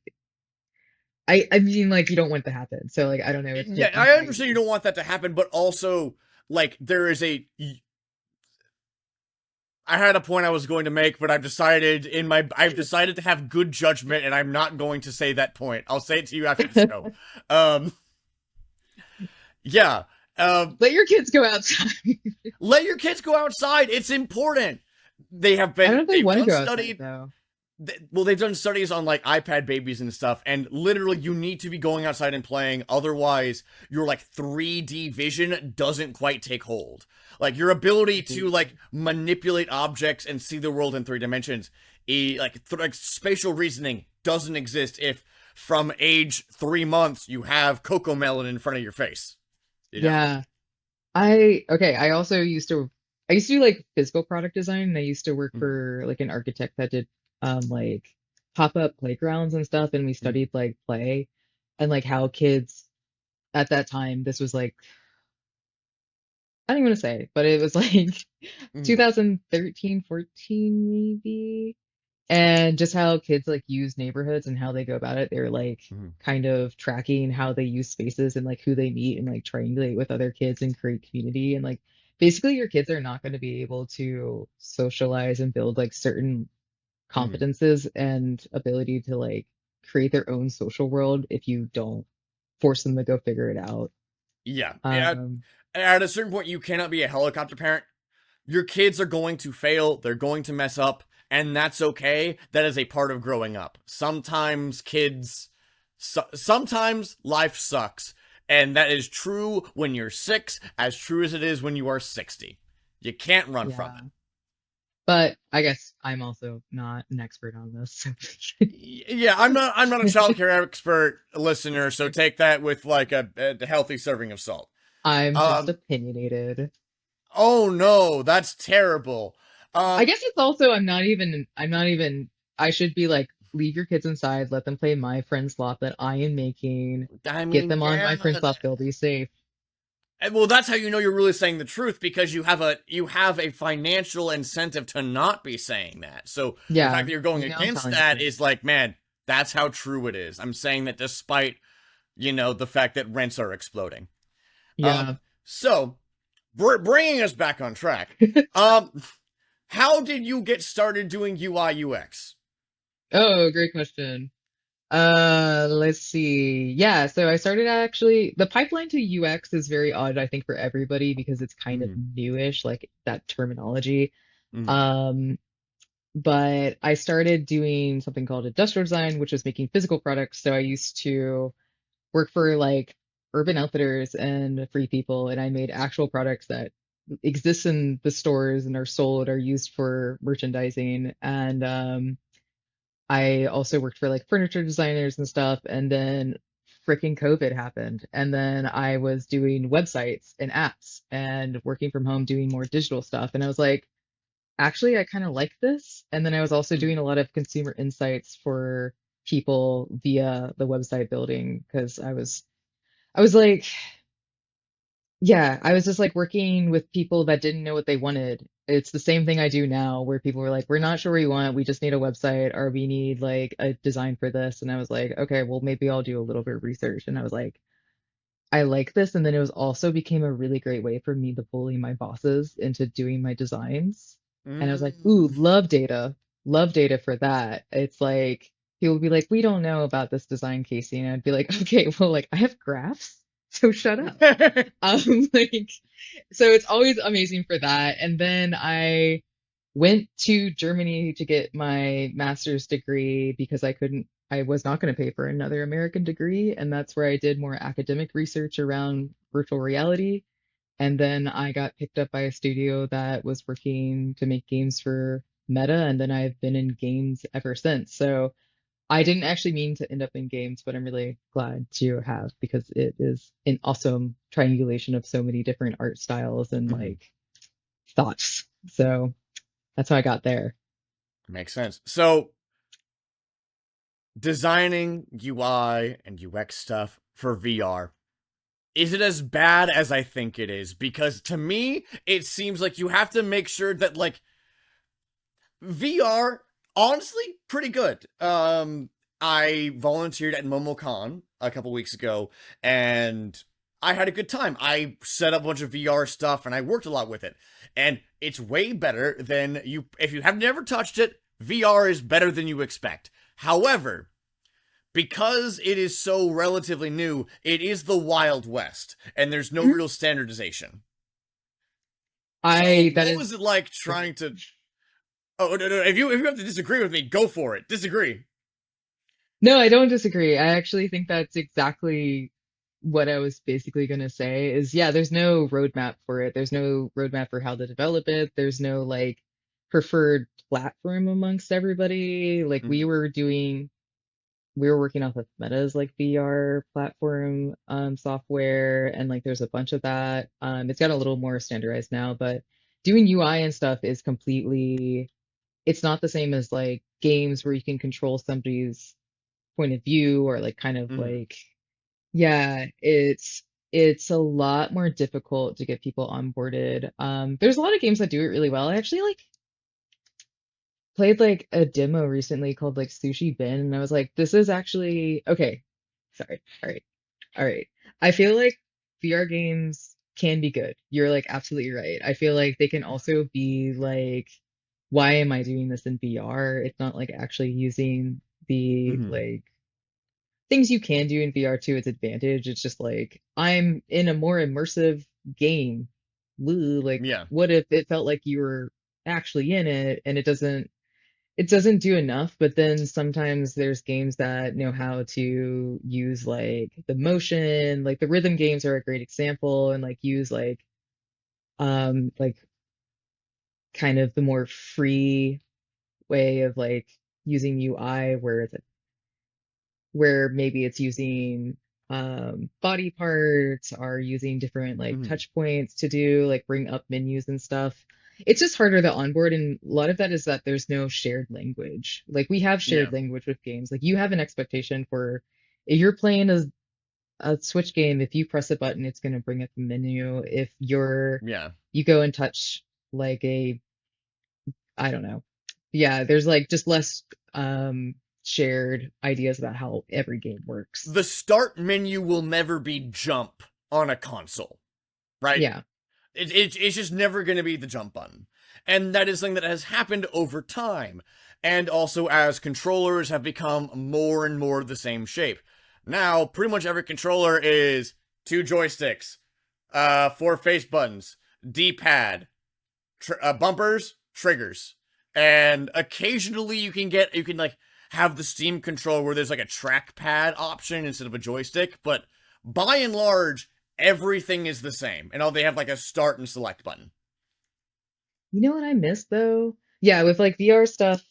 I mean, like you don't want it to happen. So like, I don't know, it's Yeah, just I understand you anxiety." don't want that to happen, but also like there is a. I had a point I was going to make, but I've decided to have good judgment, and I'm not going to say that point. I'll say it to you after the show. Um, yeah. Um, Let your kids go outside. let your kids go outside. It's important. I don't know if they They've want to done go outside studies. though. Well, they've done studies on like iPad babies and stuff, and literally you need to be going outside and playing, otherwise your like 3D vision doesn't quite take hold. Like your ability to like manipulate objects and see the world in 3 dimensions, like spatial reasoning doesn't exist if from age 3 months you have cocoa melon in front of your face. You know. Yeah. Okay, I used to do like physical product design and I used to work Mm-hmm. for like an architect that did like pop-up playgrounds and stuff and we studied like play and like how kids at that time this was like I don't even want to say, but it was like Mm-hmm. 2013, 14 maybe. And just how kids like use neighborhoods and how they go about it. They're like Mm-hmm. kind of tracking how they use spaces and like who they meet and like triangulate with other kids and create community. And like basically your kids are not going to be able to socialize and build like certain Mm-hmm. competences and ability to like create their own social world if you don't force them to go figure it out. Yeah. Um, At a certain point, you cannot be a helicopter parent Your kids are going to fail, they're going to mess up, and that's okay. That is a part of growing up. Sometimes life sucks, and that is true when you're 6, as true as it is when you are 60. You can't run from Yeah. it. But I guess I'm also not an expert on this. So Yeah, I'm not a childcare expert, listener, so take that with like a healthy serving of salt. I'm just Um opinionated. oh no, that's terrible. I Um guess it's also I'm not even I should be like leave your kids inside, let them play my friend's slot that I am making, I get mean, them on yeah. my friend's slot, they'll be safe. Well, that's how you know you're really saying the truth, because you have a financial incentive to not be saying that. So the fact Yeah, that you're going you know I'm against telling the that truth. is like, man, that's how true it is. I'm saying that despite, the fact that rents are exploding. Um Yeah. so bringing us back on track. Um how did you get started doing UI UX? Oh, great question. Let's see. Yeah, so I started actually, the pipeline to UX is very odd, I think, for everybody because it's kind of Mm-hmm. newish, like that terminology. Mm-hmm. Um, but I started doing something called industrial design, which was making physical products. So I used to work for like Urban Outfitters and Free People, and I made actual products that exist in the stores and are sold, are used for merchandising. And I also worked for like furniture designers and stuff, and then freaking COVID happened. And then I was doing websites and apps and working from home doing more digital stuff. And I was like, actually, I kind of like this. And then I was also doing a lot of consumer insights for people via the website building because I was like, yeah, I was just like working with people that didn't know what they wanted. It's the same thing I do now, where people were like, we're not sure what we want. We just need a website or we need like a design for this. And I was like, okay, well, maybe I'll do a little bit of research. And I was like, I like this. And then it was also became a really great way for me to bully my bosses into doing my designs. And I was like, ooh, Mm. love data for that. It's like people would be like, we don't know about this design, Casey. And I'd be like, okay, well, like I have graphs, so shut up. Like, so it's always amazing for that. And then I went to Germany to get my master's degree because I was not going to pay for another American degree. And that's where I did more academic research around virtual reality. And then I got picked up by a studio that was working to make games for Meta. And then I've been in games ever since. So I didn't actually mean to end up in games, but I'm really glad to have because it is an awesome triangulation of so many different art styles and Mhm. like thoughts. So that's how I got there. Makes sense. So designing UI and UX stuff for VR, is it as bad as I think it is? Because to me, it seems like you have to make sure that like VR, honestly, pretty good. I volunteered at MomoCon a couple weeks ago, and I had a good time. I set up a bunch of VR stuff, and I worked a lot with it. And it's way better than you. If you have never touched it, VR is better than you expect. However, because it is so relatively new, it is the Wild West, and there's no Mhm. real standardization. So, I that what was is it like Go trying ahead. to? Oh no, no! If you have to disagree with me, go for it. Disagree. No, I don't disagree. I actually think that's exactly what I was basically going to say is yeah, there's no roadmap for it. There's no roadmap for how to develop it. There's no like preferred platform amongst everybody. Like Mm-hmm. we were working off of Meta's like VR platform software and like there's a bunch of that. It's got a little more standardized now, but doing UI and stuff is completely it's not the same as like games where you can control somebody's point of view or like kind of Mm-hmm. like yeah, it's a lot more difficult to get people onboarded. There's a lot of games that do it really well. I actually like played like a demo recently called like Sushi Bin, and I was like, this is actually okay. Sorry. All right. All right. I feel like VR games can be good. You're like absolutely right. I feel like they can also be like, why am I doing this in VR? It's not like actually using the Mm-hmm. like things you can do in VR to its advantage. It's just like I'm in a more immersive game woo, like Yeah. what if it felt like you were actually in it and it doesn't do enough, but then sometimes there's games that know how to use like the motion, like the rhythm games are a great example, and like use like kind of the more free way of like using UI where maybe it's using body parts or using different like Mhm. touch points to do like bring up menus and stuff. It's just harder to onboard, and a lot of that is that there's no shared language. Like we have shared Yeah. language with games. Like you have an expectation for if you're playing a Switch game, if you press a button, it's going to bring up a menu. If Yeah. you go and touch like I don't know. Yeah, there's like just less shared ideas about how every game works. The start menu will never be jump on a console, right? Yeah. It's just never going to be the jump button. And that is something that has happened over time. And also as controllers have become more and more the same shape. Now, pretty much every controller is two joysticks, four face buttons, D-pad, bumpers, triggers. And occasionally you can like have the Steam controller where there's like a trackpad option instead of a joystick, but by and large, everything is the same. And all they have like a start and select button. You know what I miss though? Yeah, with like VR stuff,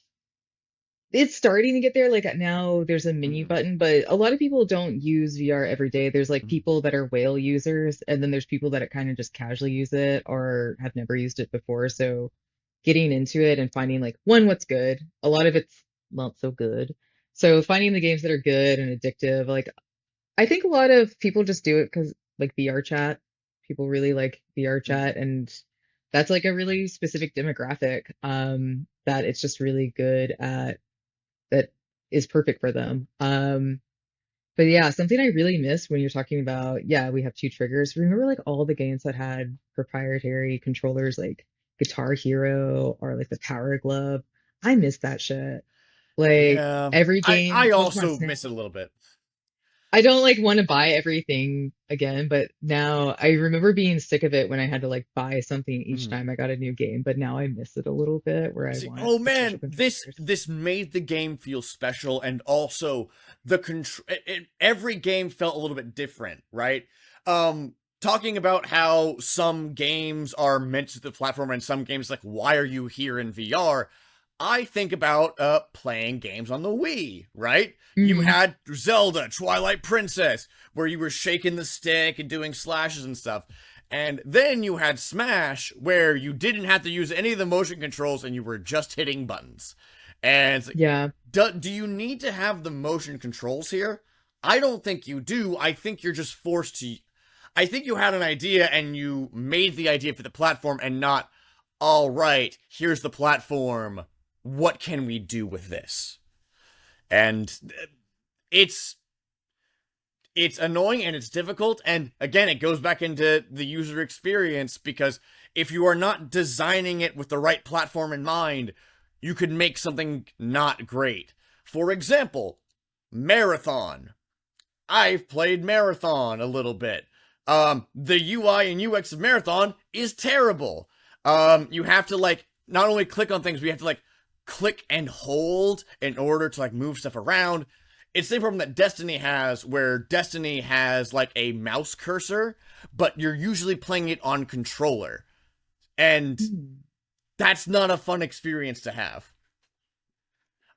it's starting to get there. Like now there's a menu Mm-hmm. button, but a lot of people don't use VR every day. There's like people that are whale users, and then there's people that kind of just casually use it or have never used it before. So getting into it and finding like one, what's good. A lot of it's not so good. So finding the games that are good and addictive, like I think a lot of people just do it because like VR chat. People really like VR chat, and that's like a really specific demographic that it's just really good at that is perfect for them. But yeah, something I really miss when you're talking about, yeah, we have two triggers. Remember like all the games that had proprietary controllers like Guitar Hero or like the Power Glove? I miss that shit. Like Yeah. every I game, oh, come on, also Snap. miss it a little bit. I don't like want to buy everything again, but now I remember being sick of it when I had to like buy something each Mhm. time I got a new game, but now I miss it a little bit where I See, want oh the special man, controllers. this made the game feel special, and also the control. Every game felt a little bit different, right? Talking about how some games are meant to the platform, and some games like, why are you here in VR? I think about playing games on the Wii, right? You Hmm. had Zelda, Twilight Princess, where you were shaking the stick and doing slashes and stuff. And then you had Smash, where you didn't have to use any of the motion controls and you were just hitting buttons. And it's like, Yeah. do you need to have the motion controls here? I don't think you do. I think you're just forced to. I think you had an idea and you made the idea for the platform and not, all right, here's the platform. What can we do with this? And it's it's annoying and it's difficult, and again it goes back into the user experience, because if you are not designing it with the right platform in mind, you could make something not great. For example, Marathon. I've played Marathon a little bit. The UI and UX of Marathon is terrible. You have to like not only click on things, but you have to like click and hold in order to like move stuff around. It's the same problem that Destiny has, where Destiny has like a mouse cursor, but you're usually playing it on controller, and Hmm. that's not a fun experience to have.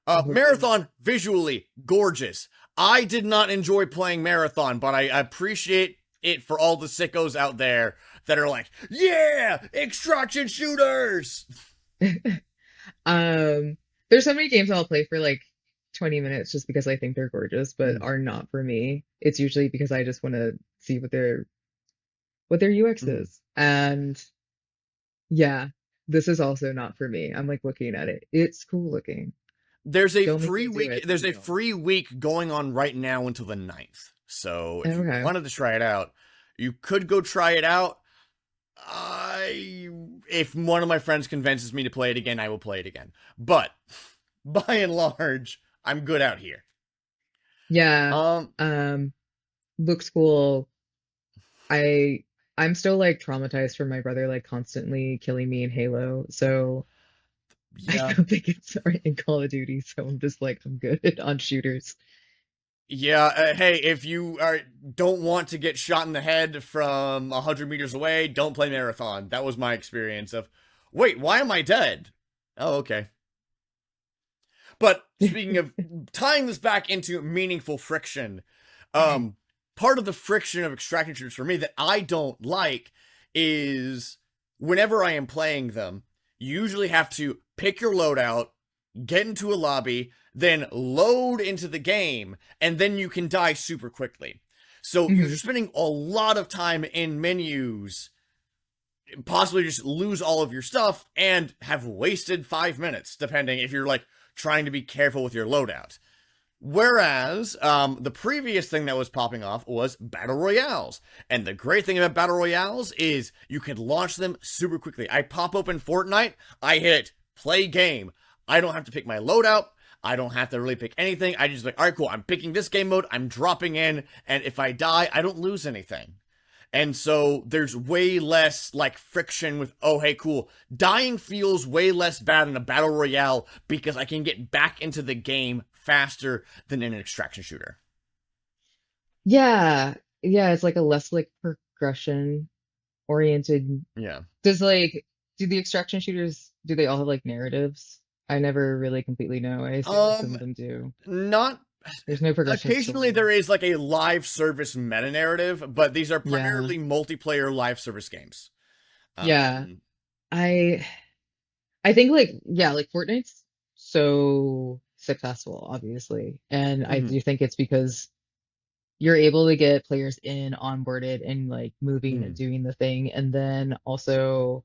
Okay. Marathon, visually gorgeous. I did not enjoy playing Marathon, but I appreciate it for all the sickos out there that are like, yeah, extraction shooters. Um, there's so many games I'll play for like 20 minutes just because I think they're gorgeous, but Mm, are not for me. It's usually because I just want to see what their UX mm. is. And yeah, this is also not for me. I'm like looking at it. It's cool looking. Don't make me do it, There's please a don't. free week going on right now until the 9th. So if you Okay. wanted to try it out, you could go try it out. I If one of my friends convinces me to play it again, I will play it again. But by and large, I'm good out here. Yeah. Um Um, looks cool. I I'm still like traumatized from my brother like constantly killing me in Halo. So I Yeah. don't think it's right in Call of Duty. So I'm just like I'm good on shooters. Yeah, hey, if you don't want to get shot in the head from 100 meters away, don't play Marathon. That was my experience of, wait, why am I dead? Oh, okay. But speaking of tying this back into meaningful friction, um, part of the friction of extraction shooters for me that I don't like is whenever I am playing them, you usually have to pick your loadout, get into a lobby, then load into the game, and then you can die super quickly. So you're Mhm. spending a lot of time in menus, possibly just lose all of your stuff, and have wasted 5 minutes, depending if you're like trying to be careful with your loadout. Whereas the previous thing that was popping off was battle royales, and the great thing about battle royales is you can launch them super quickly. I pop open Fortnite, I hit play game. I don't have to pick my loadout. I don't have to really pick anything. I just like, all right, cool. I'm picking this game mode. I'm dropping in, and if I die, I don't lose anything. And so there's way less like friction with, oh, hey, cool. Dying feels way less bad in a battle royale because I can get back into the game faster than in an extraction shooter. Yeah. Yeah, it's like a less like progression oriented. Yeah. Does like do the extraction shooters do they all have like narratives? I never really completely know. I assume like some Um, of them do. not There's no progression occasionally story. there is like a live service meta narrative, but these are Yeah. primarily multiplayer live service games. Yeah. Um, I I think like yeah, like Fortnite's so successful, obviously. And I mhm, do think it's because you're able to get players in, onboarded, and like moving and mhm, doing the thing. And then also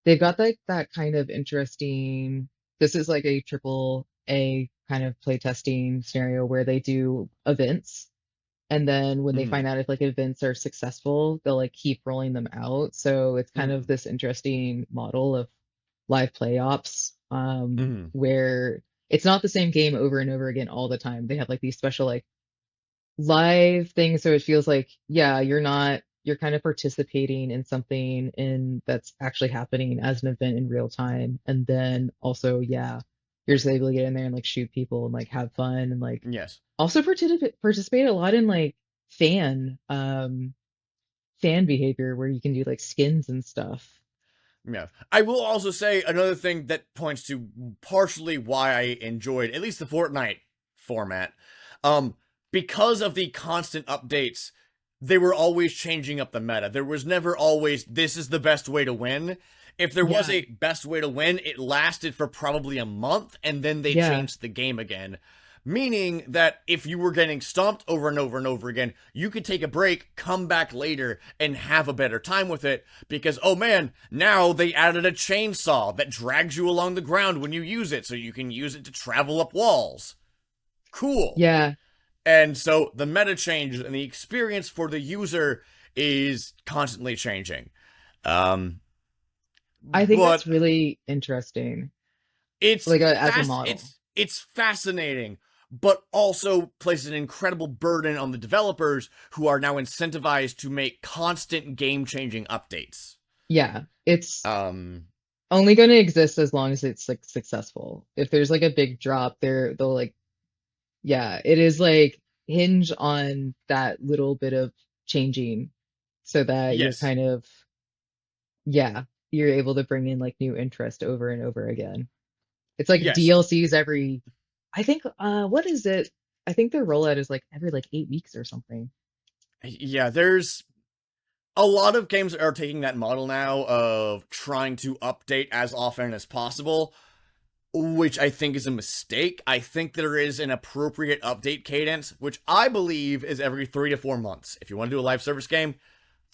they've got like that kind of interesting, this is like a triple A kind of playtesting scenario where they do events. And then when they mhm, find out if like events are successful, they'll like keep rolling them out. So it's kind of mhm, this interesting model of live play ops, mhm. where it's not the same game over and over again all the time. They have like these special like live things, so it feels like, yeah, you're kind of participating in something in that's actually happening as an event in real time. And then also, yeah, you're just able to get in there and like shoot people and like have fun and like Yes. also participate a lot in like fan fan behavior where you can do like skins and stuff. Yeah. I will also say another thing that points to partially why I enjoyed at least the Fortnite format. Um, because of the constant updates, they were always changing up the meta. There was never always this is the best way to win. If there was Yeah. a best way to win, it lasted for probably a month and then they Yeah. changed the game again. Meaning that if you were getting stomped over and over and over again, you could take a break, come back later, and have a better time with it because, oh man, now they added a chainsaw that drags you along the ground when you use it so you can use it to travel up walls. Cool. Yeah. And so the meta changes and the experience for the user is constantly changing. Um, I think but that's really interesting, it's like as a fast. model. It's fascinating, but also places an incredible burden on the developers who are now incentivized to make constant game-changing updates. Yeah. It's Um, only going to exist as long as it's like successful. If there's like a big drop, they'll like, yeah, it is like hinge on that little bit of changing so that you're yes, kind of, yeah, you're able to bring in like new interest over and over again. It's like yes, DLCs every, I think, what is it? I think their rollout is like every like 8 weeks or something. yeah. There's a lot of games that are taking that model now of trying to update as often as possible, which I think is a mistake. I think there is an appropriate update cadence, which I believe is every 3 to 4 months. If you want to do a live service game,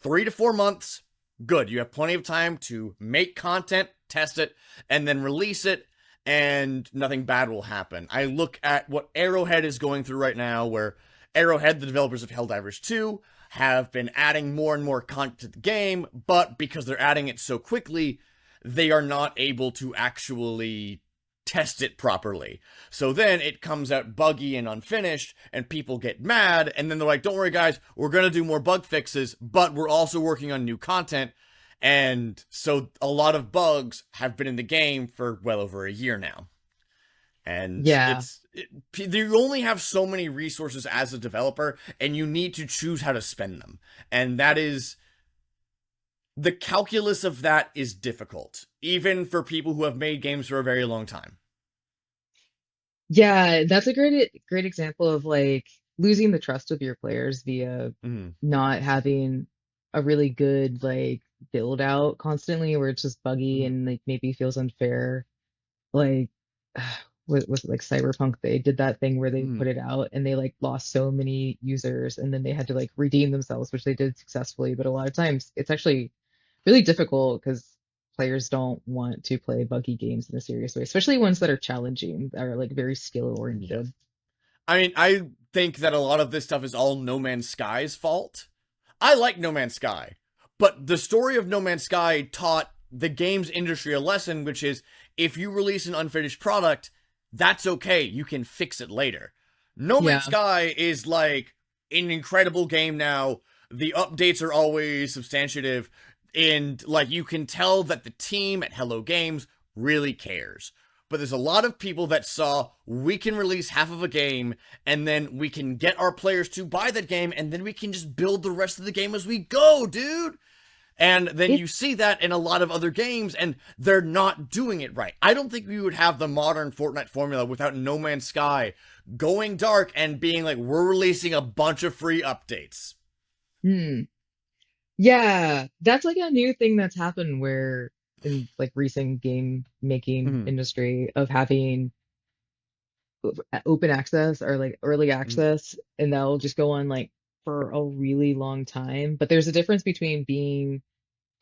3 to 4 months, good. You have plenty of time to make content, test it, and then release it, and nothing bad will happen. I look at what Arrowhead is going through right now, where Arrowhead, the developers of Helldivers 2, have been adding more and more content to the game, but because they're adding it so quickly, they are not able to actually test it properly. So then it comes out buggy and unfinished, and people get mad, and then they're like, don't worry guys, we're gonna do more bug fixes, but we're also working on new content. And so a lot of bugs have been in the game for well over a year now. And Yeah. you only have so many resources as a developer, and you need to choose how to spend them. And that is, the calculus of that is difficult, even for people who have made games for a very long time. Yeah, that's a great example of like losing the trust of your players via Mm, not having a really good like build out constantly where it's just buggy mm, and like maybe feels unfair. Like was it like Cyberpunk? They did that thing where they mm. put it out and they like lost so many users and then they had to like redeem themselves, which they did successfully. But a lot of times it's actually really difficult because players don't want to play buggy games in a serious way, especially ones that are challenging, that are like very skill Yeah. oriented. I mean, I think that a lot of this stuff is all No Man's Sky's fault. I like No Man's Sky, but the story of No Man's Sky taught the games industry a lesson, which is if you release an unfinished product, that's okay. You can fix it later. No Man's Yeah. Sky is like an incredible game now. The updates are always substantive, and like you can tell that the team at Hello Games really cares. But there's a lot of people that saw we can release half of a game and then we can get our players to buy that game and then we can just build the rest of the game as we go, dude. And then It you see that in a lot of other games, and they're not doing it right. I don't think we would have the modern Fortnite formula without No Man's Sky going dark and being like, we're releasing a bunch of free updates. hmm. Yeah, that's like a new thing that's happened where in like recent game making Mm-hmm. industry of having open access or like early access and that'll just go on like for a really long time. But there's a difference between being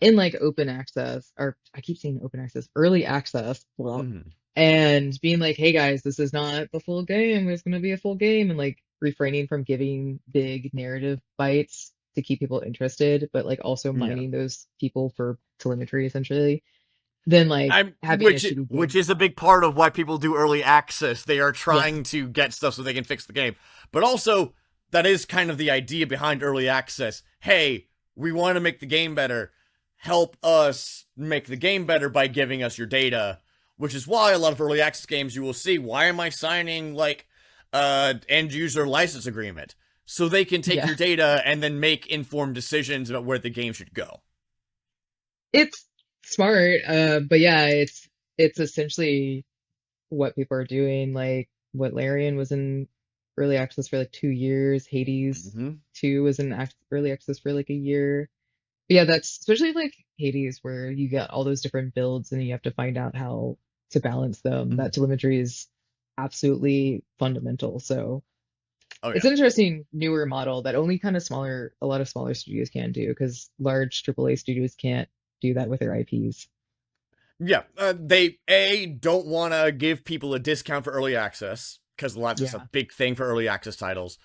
in like open access, or I keep saying open access, early access, well, Mm-hmm. and being like, hey guys, this is not the full game, it's going to be a full game, and like refraining from giving big narrative bites to keep people interested, but like also Yeah. mining those people for telemetry essentially, then like I'm having a shitty which game. is a big part of why people do early access. They are Yeah, trying to get stuff so they can fix the game. But also that is kind of the idea behind early access. Hey, we want to make the game better. Help us make the game better by giving us your data, which is why a lot of early access games you will see, why am I signing like end user license agreement? So they can take yeah. your data and then make informed decisions about where the game should go. It's smart, but yeah, it's essentially what people are doing. Like what Larian was in early access for like 2 years, Hades Mm-hmm. 2 was in early access for like a year. But yeah, that's especially like Hades where you get all those different builds and you have to find out how to balance them. That telemetry is absolutely fundamental. So Oh it's yeah. an interesting newer model that only kind of a lot of smaller studios can do because large AAA studios can't do that with their IPs. Yeah, they don't want to give people a discount for early access because that's just a Yeah. big thing for early access titles.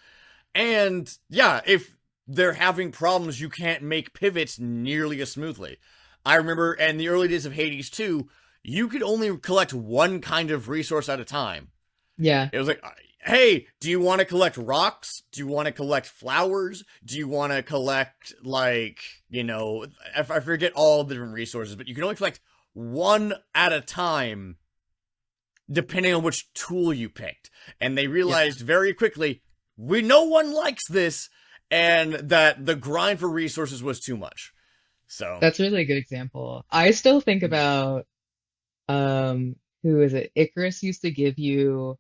And yeah, if they're having problems, you can't make pivots nearly as smoothly. I remember in the early days of Hades 2, you could only collect one kind of resource at a time. Yeah. It was like, hey, do you want to collect rocks? Do you want to collect flowers? Do you want to collect, like, I forget all the different resources, but you can only collect one at a time depending on which tool you picked. And they Yeah. realized very quickly, no one likes this, and that the grind for resources was too much. So, That's really a good example. I still think about who is it? Icarus used to give you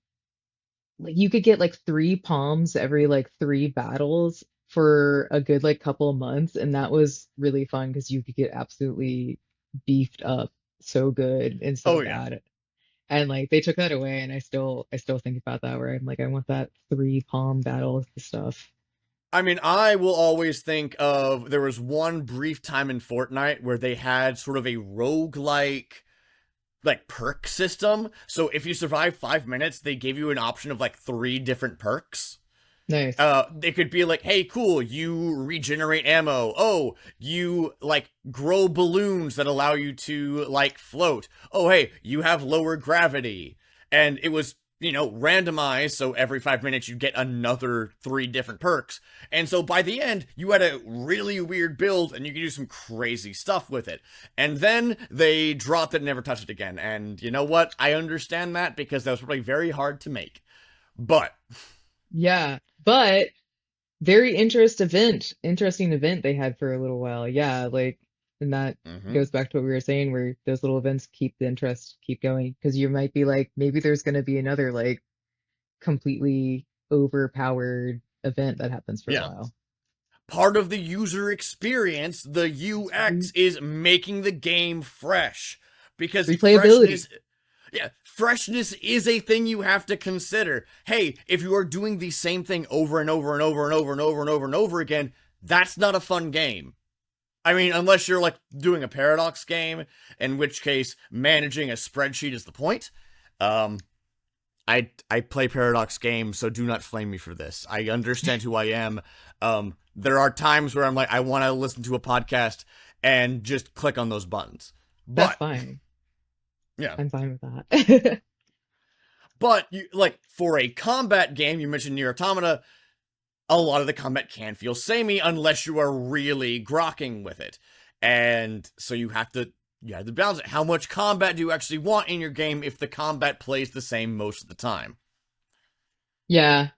like you could get like 3 palms every like 3 battles for a good like couple of months, and that was really fun because you could get absolutely beefed up so good and so oh yeah. bad. And like they took that away, and I still think about that where I'm like, I want that 3 palm battle stuff. I mean, I will always think of there was one brief time in Fortnite where they had sort of a roguelike like perk system. So if you survive 5 minutes, they give you an option of like three different perks. Nice. It could be like, hey, cool, you regenerate ammo. Oh, you like grow balloons that allow you to like float. Oh, hey, you have lower gravity. and it was, randomized, so every 5 minutes you get another three different perks. And so by the end, you had a really weird build and you could do some crazy stuff with it. And then they dropped it and never touched it again. And you know what? I understand that because that was probably very hard to make. But, Yeah, but interesting event they had for a little while. Yeah, like, and that mhm. goes back to what we were saying, where those little events keep the interest keep going because you might be like, maybe there's going to be another like completely overpowered event that happens for a Yeah. while. Part of the user experience, the UX, Mhm. is making the game fresh. Because Replayability. freshness is a thing you have to consider. Hey, if you are doing the same thing over and over and over and over and over and over and over again, that's not a fun game. I mean, unless you're like doing a paradox game, in which case managing a spreadsheet is the point. Um, I play paradox games, so do not flame me for this. I understand who I am. There are times where I'm like, I want to listen to a podcast and just click on those buttons. That's But fine. yeah, I'm fine with that. but you, like for a combat game, you mentioned Nier Automata. A lot of the combat can feel samey unless you are really grokking with it, and so you have to balance it. How much combat do you actually want in your game if the combat plays the same most of the time? Yeah.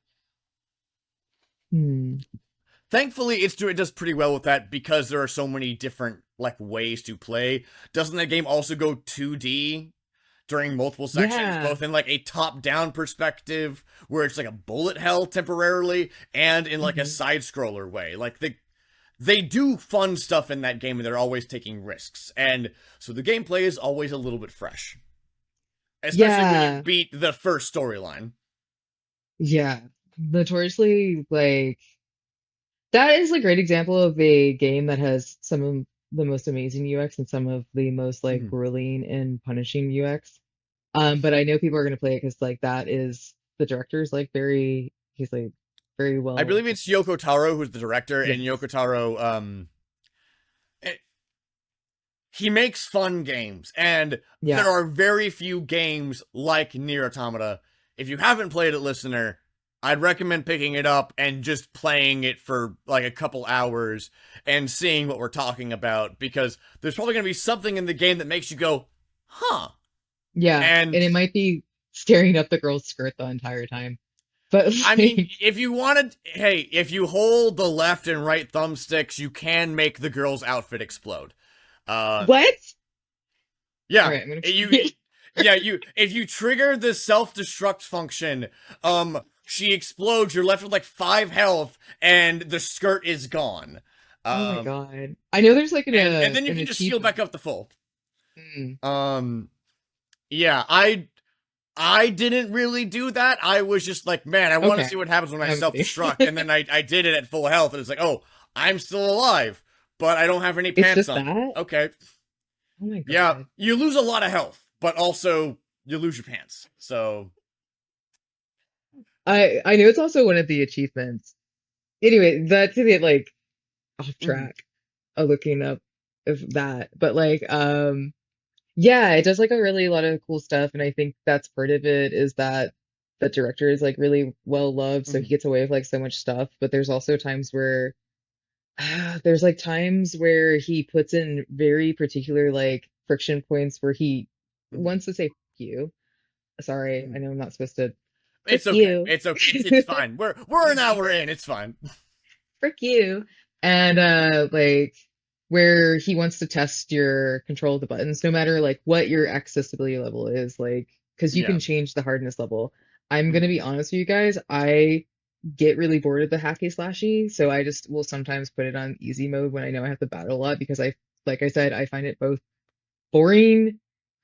Hmm. Thankfully, it does pretty well with that because there are so many different like ways to play. Doesn't the game also go 2D during multiple sections, Yeah. both in like a top-down perspective where it's like a bullet hell temporarily, and in like a Hmm. side scroller way? Like they do fun stuff in that game, and they're always taking risks, and so the gameplay is always a little bit fresh, especially when you Yeah. beat the first storyline. Yeah. Notoriously, like, that is a great example of a game that has some of the most amazing UX and some of the most like Mhm. grueling and punishing UX. But I know people are going to play it because like that is the director's like he's like very I well. believe it's Yoko Taro who's the director, and Yes. Yoko Taro, eh, he makes fun games, and there Yeah. are very few games like Nier Automata. If you haven't played it, listener, I'd recommend picking it up and just playing it for like a couple hours and seeing what we're talking about, because there's probably going to be something in the game that makes you go, huh. Yeah. And And it might be staring up the girl's skirt the entire time. But I mean, like, if you wanted, hey, if you hold the left and right thumbsticks, you can make the girl's outfit explode. Uh, what? All Yeah, right, I'm gonna you, try. yeah, you. If you trigger the self-destruct function, she explodes. You're left with like 5 health, and the skirt is gone. Oh my Um, God. I know there's like and then you an can just heal back achievement. up to full. Mm, Um, yeah, I didn't really do that. I was just like, man, I want to see okay. what happens when I I'm self-destruct, and then I did it at full health, and it's like, oh, I'm still alive, but I don't have any It's pants just on. that? Okay, Oh my yeah, God. you lose a lot of health, but also you lose your pants. So I know it's also one of the achievements. Anyway, that's a bit like off mhm, track of looking up of that. But like yeah, it does like a really lot of cool stuff and I think that's part of it is that the director is like really well loved so he mhm, gets away with like so much stuff, but there's also times where there's like times where he puts in very particular like friction points where he mhm, wants to say "F you." Sorry, mhm. I know I'm not supposed to. Frick It's okay. you. It's okay. It's fine. We're an hour in. It's fine. Frick you. And like where he wants to test your control of the buttons, no matter like what your accessibility level is, like because you can Yeah. change the hardness level. I'm gonna Mhm, be honest with you guys, I get really bored of the hacky slashy, so I just will sometimes put it on easy mode when I know I have to battle a lot because I like I said, I find it both boring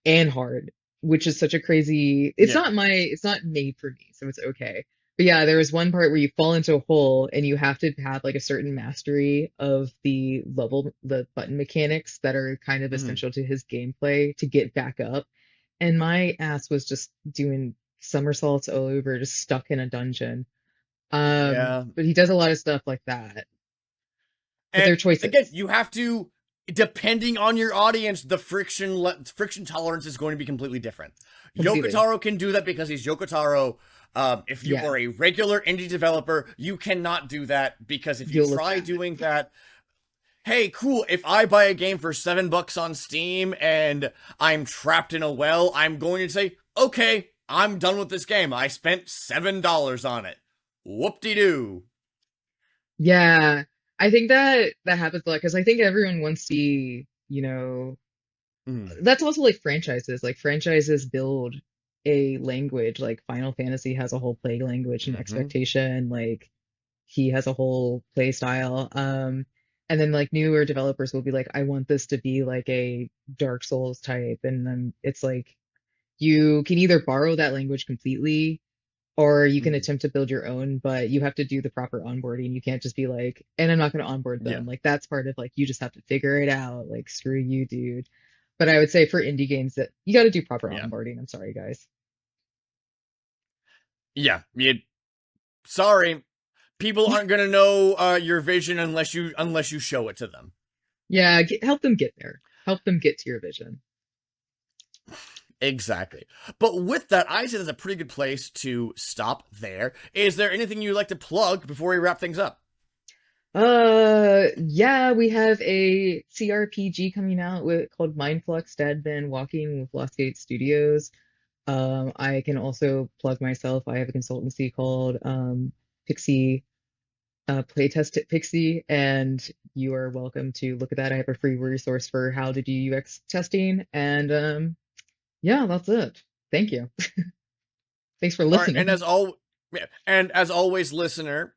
and hard, which is such a crazy yeah. it's not made for me, so it's okay. But yeah, there was one part where you fall into a hole and you have to have like a certain mastery of the button mechanics that are kind of Mhm, essential to his gameplay to get back up. And my ass was just doing somersaults all over, just stuck in a dungeon. yeah. But he does a lot of stuff like that. But they're And again, choices. depending on your audience, the friction tolerance is going to be completely different. Completely. Yoko can do that because he's Yoko Taro. If you Yeah. are a regular indie developer, you cannot do that, because if you You'll look try bad. doing that, hey, cool, if I buy a game for $7 on Steam and I'm trapped in a well, I'm going to say, okay, I'm done with this game. I spent $7 on it. Whoop-de-doo. Yeah. I think that happens a lot because I think everyone wants to, Mm, that's also like franchises. Like franchises build a language. Like Final Fantasy has a whole play language and mm-hmm. expectation. Like he has a whole play style. And then like newer developers will be like, I want this to be like a Dark Souls type. And then it's like you can either borrow that language completely or you can Mm, attempt to build your own, but you have to do the proper onboarding. You can't just be like, and I'm not going to onboard yeah. them. Like that's part of like you just have to figure it out. Like screw you, dude. But I would say for indie games that you got to do proper Yeah. onboarding. I'm sorry, guys. Yeah. Sorry. People aren't gonna know your vision unless you show it to them. Yeah, help them get there. Help them get to your vision. Exactly. But with that, I say that's a pretty good place to stop there. Is there anything you'd like to plug before we wrap things up? Yeah, we have a CRPG coming out called Mindflux Dead Men Walking with Lost Gate Studios. I can also plug myself. I have a consultancy called Pixie Playtest at Pixie, and you are welcome to look at that. I have a free resource for how to do UX testing, and yeah, that's it. Thank you. Thanks for All right, listening. and as always, listener,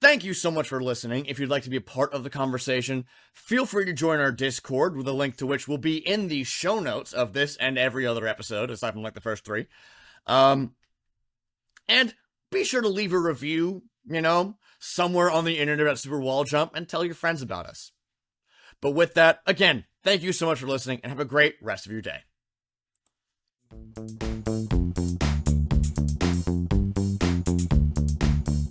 thank you so much for listening. If you'd like to be a part of the conversation, feel free to join our Discord, with a link to which will be in the show notes of this and every other episode, aside from like the first three. Um, and be sure to leave a review, somewhere on the internet about Super Wall Jump, and tell your friends about us. But with that, again, thank you so much for listening, and have a great rest of your day.